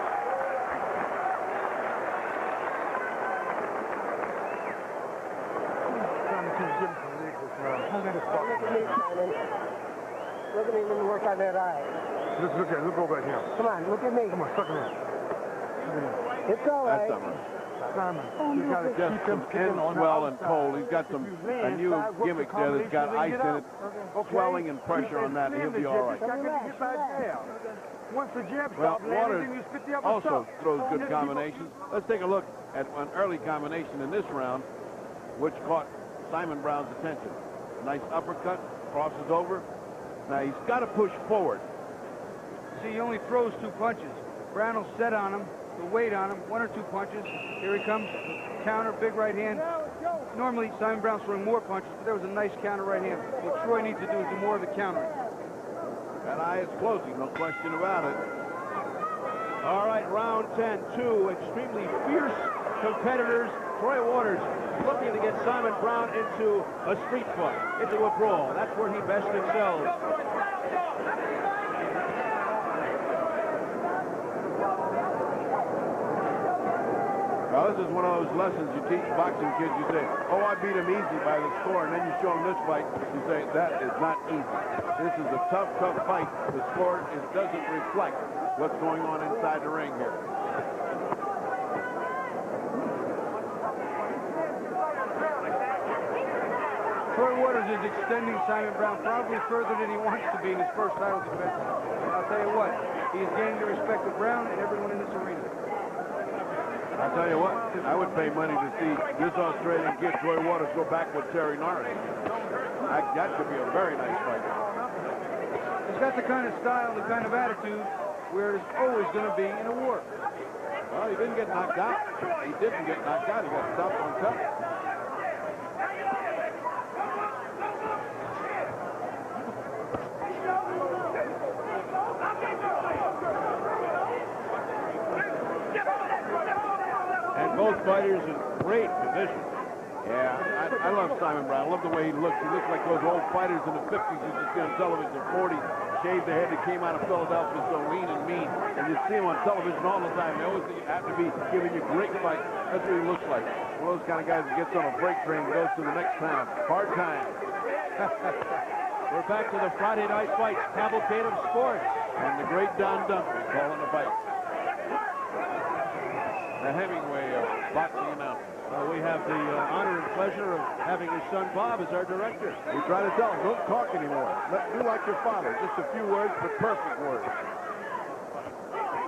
Look at me, let me work out that eye. Look over at him. Come on, look at me. Come on, suck him in. It's all right. That's something. Simon, He's got just some ends swell and cold. He's got a new gimmick there that's got ice in it, swelling and pressure on that, and he'll be all right. Once the jab Well, stops Waters landing, you spit the upper also stuff. throws good combinations. Let's take a look at an early combination in this round, which caught Simon Brown's attention. Nice uppercut, crosses over. Now he's got to push forward. See, he only throws 2 punches. Brown will set on him, the weight on him, 1 or 2 punches. Here he comes, counter, big right hand. Normally, Simon Brown's throwing more punches, but there was a nice counter right hand. What Troy needs to do is do more of the countering. That eye is closing, no question about it. All right, round 10, 2 extremely fierce competitors. Troy Waters looking to get Simon Brown into a street fight, into a brawl. That's where he best excels. Well, this is one of those lessons you teach boxing kids. You say, oh, I beat him easy by the score, and then you show them this fight. You say, that is not easy. This is a tough, tough fight. The score, it doesn't reflect what's going on inside the ring here. Troy Waters is extending Simon Brown probably further than he wants to be in his first title defense. And I'll tell you what, he's gaining the respect of Brown and everyone in this arena. I'll tell you what, I would pay money to see this Australian kid, Troy Waters, go back with Terry Norris. That could be a very nice fight. He's got the kind of style, the kind of attitude where it's always going to be in a war. Well, he didn't get knocked out. He didn't get knocked out. He got stopped on top. And both fighters in great condition. Yeah, I love Simon Brown. I love the way he looks. He looks like those old fighters in the 50s you see on television, 40s, shaved their head that came out of Philadelphia, so lean and mean. And you see him on television all the time. They always have to be giving you great fights. That's what he looks like. One of those kind of guys that gets on a freight train and goes to the next town. Hard time. We're back to the Friday night fights, cavalcade of sports. And the great Don Duncan calling the fight. The Hemingway of boxing announcers. We have the honor and pleasure of having his son Bob as our director. We try to tell him, don't talk anymore. Do like your father. Just a few words, but perfect words.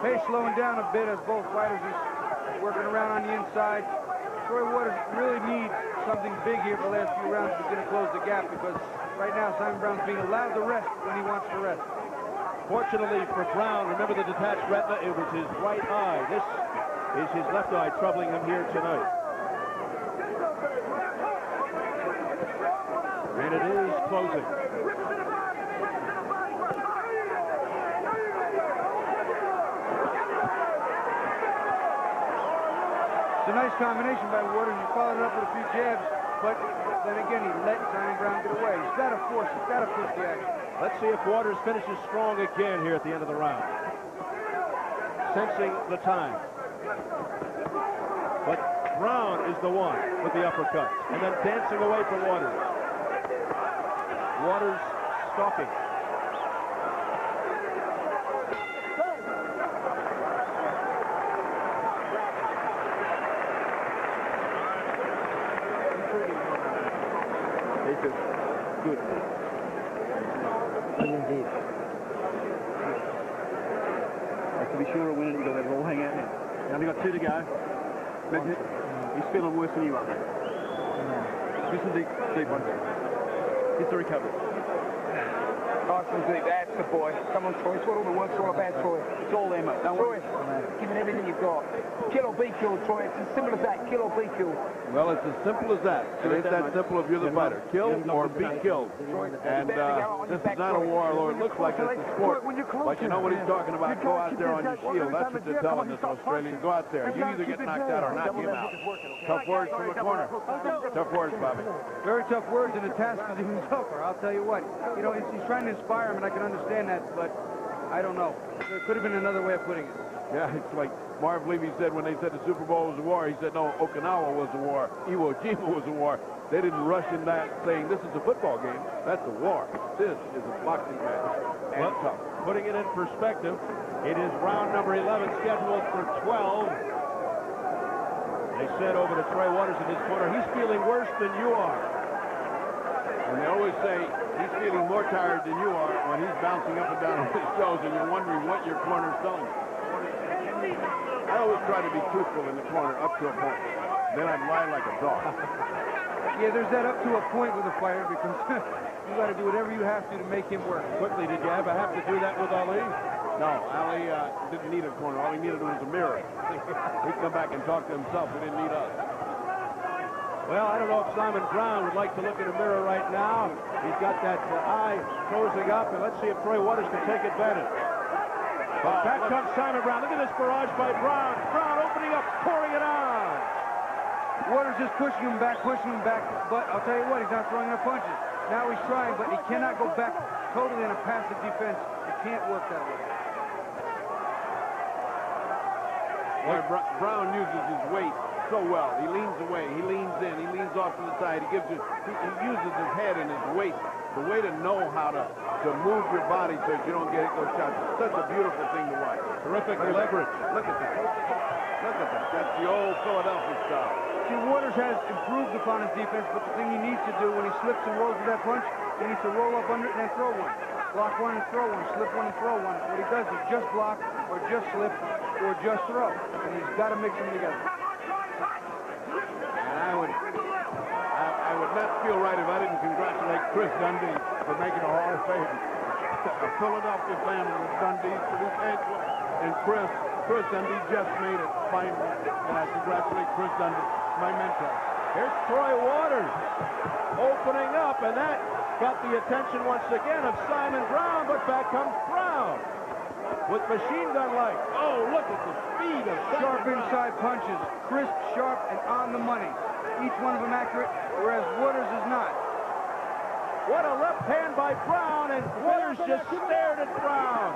Pace slowing down a bit as both fighters are working around on the inside. Troy Waters really needs something big here for the last few rounds to begin to close the gap, because right now Simon Brown's being allowed to rest when he wants to rest. Fortunately for Brown, remember the detached retina, it was his right eye. This is his left eye troubling him here tonight. And it is closing. It's a nice combination by Waters. He followed it up with a few jabs, but then again, he let Simon Brown get away. He's got to force, he's got to push the action. Let's see if Waters finishes strong again here at the end of the round. Sensing the time. But Brown is the one with the uppercut, and then dancing away from Waters. Waters stalking. Good. Indeed. To be sure of winning, you've got to let it all hang out now. Now we've got 2 to go. He's feeling worse than you are. This is deep one. It's the recovery. Nice and deep. That's the boy. Come on, Troy. It's what all the work's all about, Troy. It's all there, mate. Don't Troy, worry. give it everything you've got. Kill or be killed, Troy. It's as simple as that. Kill or be killed. Well, it's as simple as that. It ain't that simple if you're the fighter. Kill or be killed. And this is not a war, although it looks like it's a sport. But you know what he's talking about. Go out there on your shield. That's what they're telling this Australian. Go out there. You either get knocked out or knock him out. Tough words from the corner. Tough words, Bobby. Very tough words, and the task is even tougher. I'll tell you what. You know, he's trying to inspire him, and I can understand that, but I don't know. There could have been another way of putting it. Yeah, it's like Marv Levy said when they said the Super Bowl was a war. He said, no, Okinawa was a war. Iwo Jima was a war. They didn't rush in that saying, this is a football game. That's a war. This is a boxing match. And well, tough. Putting it in perspective, it is round number 11 scheduled for 12. They said over to Troy Waters in his corner, he's feeling worse than you are. And they always say he's feeling more tired than you are when he's bouncing up and down on his toes and you're wondering what your corner's telling you. I always try to be truthful in the corner up to a point. Then I lie like a dog. Yeah, there's that up to a point with a fighter, because you got to do whatever you have to make him work. Quickly, did you ever have to do that with Ali? No, Ali didn't need a corner. All he needed was a mirror. He'd come back and talk to himself. He didn't need us. Well, I don't know if Simon Brown would like to look in a mirror right now. He's got that eye closing up, and let's see if Troy Waters can take advantage. But back comes Simon Brown. Look at this barrage by Brown. Brown opening up, pouring it on. Waters just pushing him back, but I'll tell you what, he's not throwing enough punches. Now he's trying, but he cannot go back totally in a passive defense. It can't work that way. Brown uses his weight so well. He leans away, he leans in, he leans off to the side. He uses his head and his weight. The way to know how to move your body so that you don't get those shots. It's such a beautiful thing to watch. Terrific leverage. Look at that. Look at that. That's the old Philadelphia style. See, Waters has improved upon his defense, but the thing he needs to do when he slips and rolls with that punch, he needs to roll up under it and then throw one. Block one and throw one, slip one and throw one. What he does is just block or just slip or just throw. And he's got to mix them together. And I would not feel right if I didn't congratulate Chris Dundee for making a Hall of Fame. A Philadelphia family with Dundee, Luke Edgewood, and Chris Dundee just made it finally. And I congratulate Chris Dundee, my mentor. Here's Troy Waters opening up, and that got the attention once again of Simon Brown, but back comes Brown with machine gun light. Oh, look at the speed of Sharp inside punches, crisp, sharp, and on the money. Each one of them accurate, whereas Waters is not. What a left hand by Brown, and Waters just stared at Brown.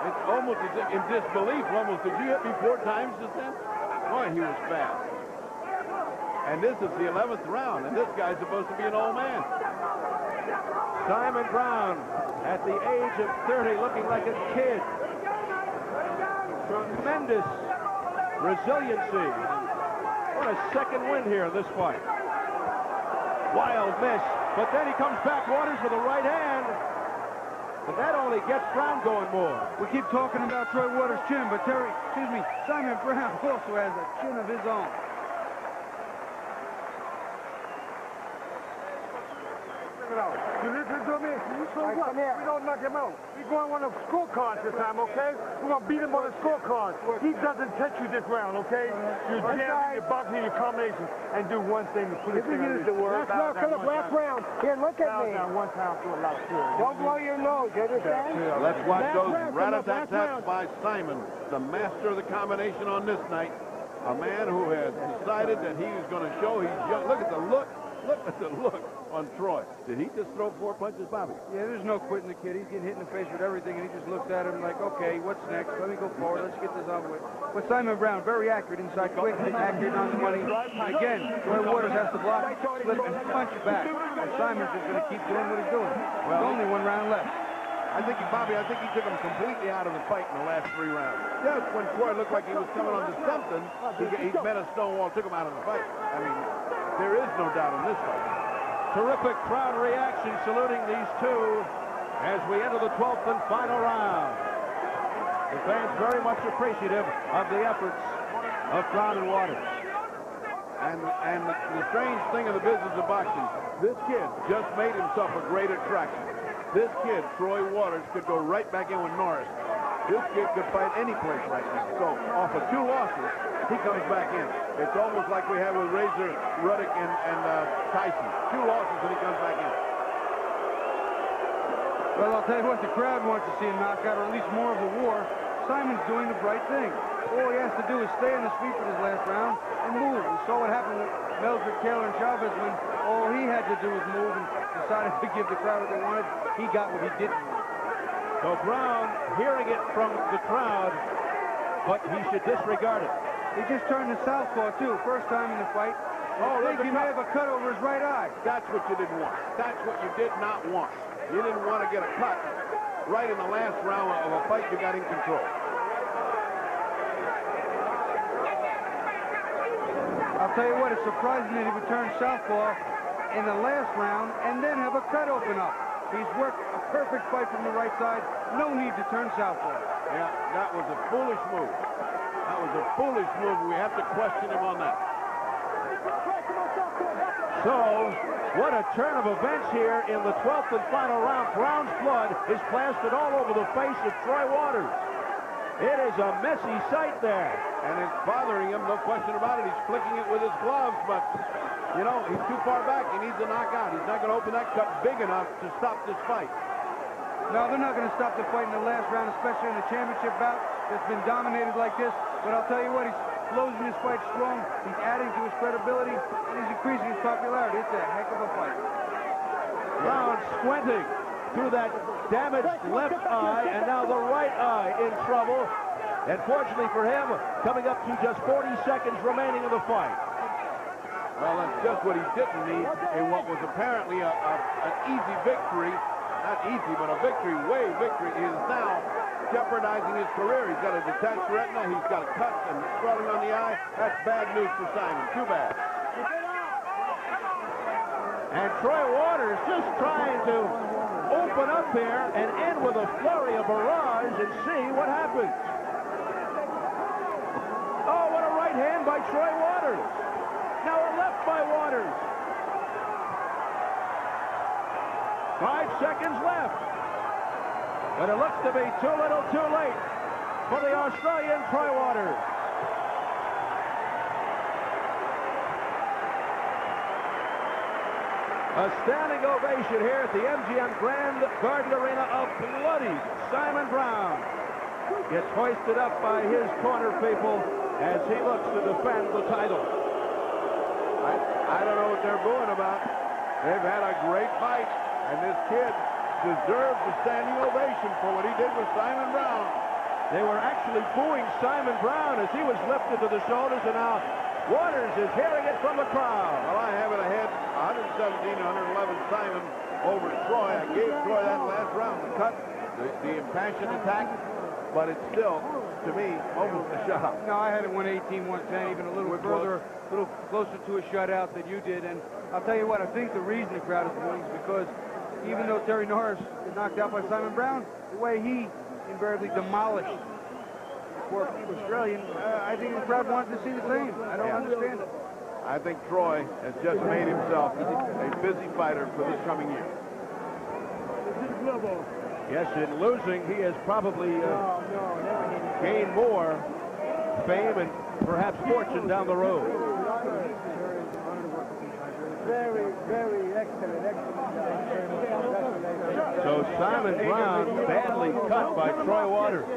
It's almost as if in disbelief, almost. Did you hit me 4 times just then? Boy, he was fast. And this is the 11th round, and this guy's supposed to be an old man. Simon Brown, at the age of 30, looking like a kid. Tremendous resiliency. What a second win here in this fight. Wild miss, but then he comes back, Waters, with a right hand. But that only gets Brown going more. We keep talking about Troy Waters' chin, but Simon Brown also has a chin of his own. You listen to me? So what? We don't knock him out. We're going on the scorecards this time, okay? We're going to beat him on the scorecards. He doesn't touch you this round, okay? You jam, you boxing, your combination, and do one thing to put his finger on the word. Last round. Here, look at me. Down one time to a lot of fury. Don't blow your nose, you understand? Let's watch those rat-a-tat-tats by Simon, the master of the combination on this night. A man who has decided that he is going to show he's young. Look at the look. Look at the look on Troy. Did he just throw 4 punches, Bobby? Yeah, there's no quitting the kid. He's getting hit in the face with everything, and he just looks at him like, okay, what's next? Let me go forward. Let's get this over with. But Simon Brown, very accurate inside, quick, accurate on the money. And again, Troy Waters has to block, slip, and punch back. And Simon's just going to keep doing what he's doing. There's only 1 round left. I think he took him completely out of the fight in the last 3 rounds. Just when Troy looked like he was coming onto something, he met a stone wall, took him out of the fight. I mean, there is no doubt in this fight. Terrific crowd reaction saluting these two as we enter the 12th and final round. The fans very much appreciative of the efforts of Brown and Waters. And the strange thing of the business of boxing, this kid just made himself a great attraction. This kid, Troy Waters, could go right back in with Norris. This kid could fight any place right now. So, off of 2 losses, he comes back in. It's almost like we have with Razor, Ruddock, and Tyson. 2 losses, and he comes back in. Well, I'll tell you what, the crowd wants to see a knockout, or at least more of a war. Simon's doing the right thing. All he has to do is stay on his feet for this last round and move. We saw what happened with Meldrick, Taylor, and Chavez when all he had to do was move and decided to give the crowd what they wanted. He got what he didn't want. So Brown hearing it from the crowd, but he should disregard it. He just turned to southpaw, too. First time in the fight. Oh, I think he may have a cut over his right eye. That's what you didn't want. That's what you did not want. You didn't want to get a cut right in the last round of a fight you got in control. I'll tell you what, it's surprising that he would turn southpaw in the last round and then have a cut open up. He's worked a perfect fight from the right side. No need to turn southpaw. Yeah, that was a foolish move. That was a foolish move. We have to question him on that. So, what a turn of events here in the 12th and final round. Brown's blood is plastered all over the face of Troy Waters. It is a messy sight there. And it's bothering him, no question about it. He's flicking it with his gloves, but, you know, he's too far back. He needs a knockout. He's not going to open that cut big enough to stop this fight. No, they're not going to stop the fight in the last round, especially in the championship bout that's been dominated like this. But I'll tell you what, he's closing his fight strong. He's adding to his credibility, and he's increasing his popularity. It's a heck of a fight. Brown squinting through that damaged left eye, and now the right eye in trouble. And fortunately for him, coming up to just 40 seconds remaining in the fight. Well, that's just what he didn't need in what was apparently an easy victory. Not easy, but a victory, victory. He is now jeopardizing his career. He's got a detached retina. He's got a cut and swelling on the eye. That's bad news for Simon. Too bad. And Troy Waters just trying to open up here and end with a flurry of barrage and see what happens. Oh, what a right hand by Troy Waters. Now a left by Waters. 5 seconds left. But it looks to be too little too late for the Australian Troy Waters. A standing ovation here at the MGM Grand Garden Arena of bloody Simon Brown. Gets hoisted up by his corner people as he looks to defend the title. I don't know what they're booing about. They've had a great fight, and this kid deserves a standing ovation for what he did with Simon Brown. They were actually booing Simon Brown as he was lifted to the shoulders, and now Waters is hearing it from the crowd. Well, I have it ahead, 117-111 Simon over Troy. I gave Troy that last round, the cut, the impassioned attack, but it's still, to me, almost a shutout. No, I had it 118, 110, even a little further, a little closer to a shutout than you did. And I'll tell you what, I think the reason the crowd is booing is because even though Terry Norris got knocked out by Simon Brown, the way he invariably demolished for Australian, I think the crowd wanted to see the same. I don't understand it. I think Troy has just made himself a busy fighter for this coming year. Yes, in losing, he has probably gained more fame and perhaps fortune down the road. Very, very excellent. So Simon Brown badly cut by Troy Waters.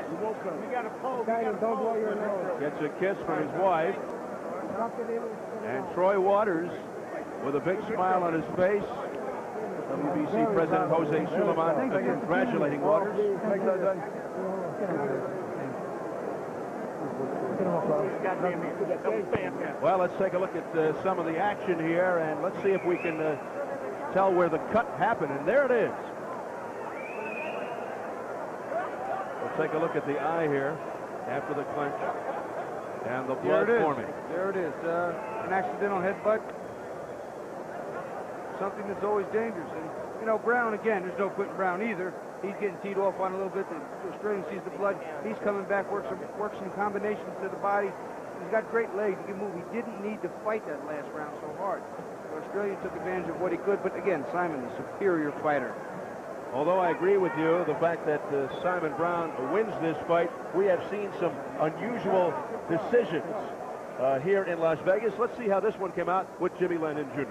Gets a kiss from his wife. And Troy Waters, with a big smile on his face, WBC President Jose Suleiman congratulating Waters. Well, let's take a look at some of the action here, and let's see if we can tell where the cut happened. And there it is. We'll take a look at the eye here after the clinch and the blood forming. There it is. An accidental headbutt. Something that's always dangerous. And, you know, Brown, again, there's no putting Brown either. He's getting teed off on a little bit. The Australian sees the blood. He's coming back, works some combinations to the body. He's got great legs. He can move. He didn't need to fight that last round so hard. So Australia took advantage of what he could. But, again, Simon, the superior fighter. Although I agree with you, the fact that Simon Brown wins this fight, we have seen some unusual decisions here in Las Vegas. Let's see how this one came out with Jimmy Lennon Jr.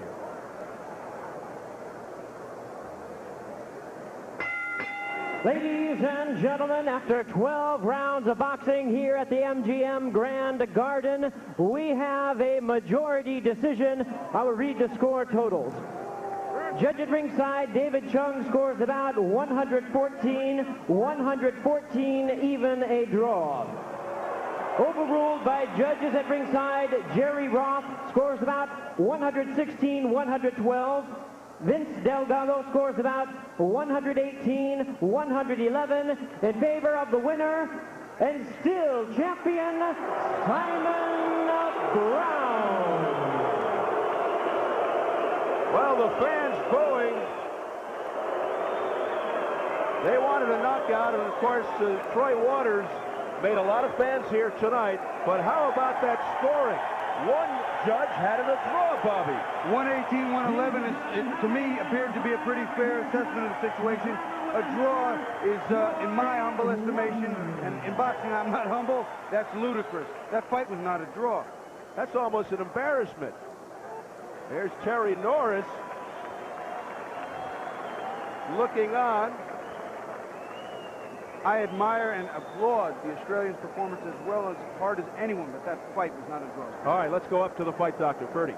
Ladies and gentlemen, after 12 rounds of boxing here at the MGM Grand Garden, we have a majority decision. I will read the score totals. Judge at ringside, David Chung, scores about 114, even a draw. Overruled by judges at ringside, Jerry Roth scores about 116, 112. Vince Delgado scores about 118, 111 in favor of the winner and still champion, Simon Brown. Well, the fans booing. They wanted a knockout, and of course, Troy Waters made a lot of fans here tonight. But how about that scoring? One judge had it a draw, Bobby. 118, 111 to me appeared to be a pretty fair assessment of the situation. A draw is, in my humble estimation, and in boxing I'm not humble, that's ludicrous. That fight was not a draw. That's almost an embarrassment. There's Terry Norris looking on. I admire and applaud the Australian's performance as well as hard as anyone, but that fight was not a draw. All right, let's go up to the fight doctor, Ferdy.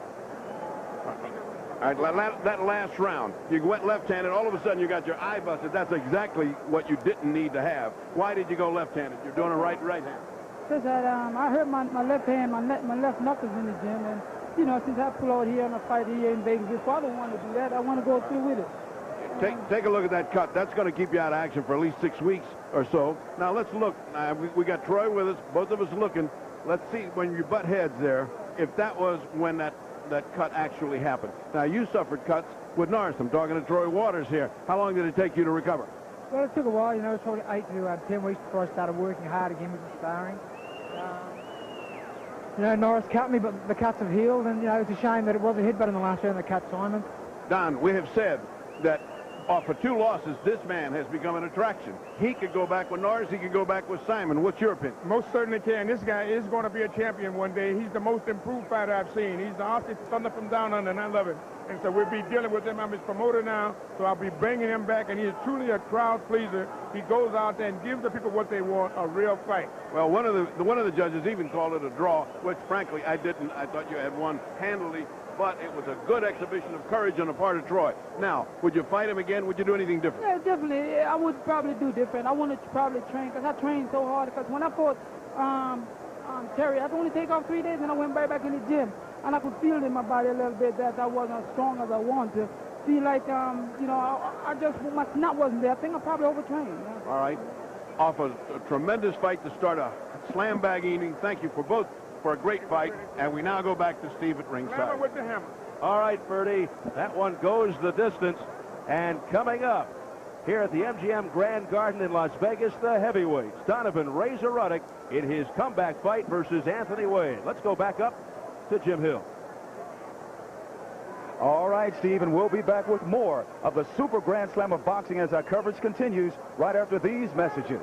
All right, that last round, you went left-handed, all of a sudden you got your eye busted. That's exactly what you didn't need to have. Why did you go left-handed? You're doing a right hand. Because I hurt my left hand, my left knuckles in the gym, and you know, since I pull out here on a fight here in Vegas, if I don't want to do that, I want to go through with it. Take a look at that cut. That's going to keep you out of action for at least 6 weeks or so. Now let's look. We got Troy with us, both of us looking. Let's see when you butt heads there, if that was when that cut actually happened. Now you suffered cuts with Norris. I'm talking to Troy Waters here. How long did it take you to recover? Well, it took a while. You know, it was probably 8 to 10 weeks before I started working hard again with the sparring. You know, Norris cut me, but the cuts have healed, and you know, it's a shame that it was a headbutt in the last round that cut Simon. Don, we have said that for 2 losses, this man has become an attraction. He could go back with Norris. He could go back with Simon. What's your opinion? Most certainly can. This guy is going to be a champion one day. He's the most improved fighter I've seen. He's the Aussie Thunder from down under, and I love him. And so we'll be dealing with him. I'm his promoter now, so I'll be bringing him back, and he is truly a crowd pleaser. He goes out there and gives the people what they want, a real fight. Well, one of the judges even called it a draw, which frankly I didn't. I thought you had won handily. But it was a good exhibition of courage on the part of Troy. Now, would you fight him again? Would you do anything different? Yeah, definitely. I would probably do different. I wanted to probably train, because I trained so hard. Because when I fought Terry, I could only take off 3 days, and I went right back in the gym. And I could feel in my body a little bit that I wasn't as strong as I wanted to. See, like, you know, I just, my snot wasn't there. I think I probably overtrained. Yeah. All right. Off a tremendous fight to start a slam bag evening. Thank you for both. For a great fight, and we now go back to Steve at ringside. Hammer with the hammer. All right, Ferdy, that one goes the distance. And coming up here at the MGM Grand Garden in Las Vegas, the heavyweights, Donovan Razor Ruddock in his comeback fight versus Anthony Wade. Let's go back up to Jim Hill. All right, Steve, and we'll be back with more of the Super Grand Slam of boxing as our coverage continues right after these messages.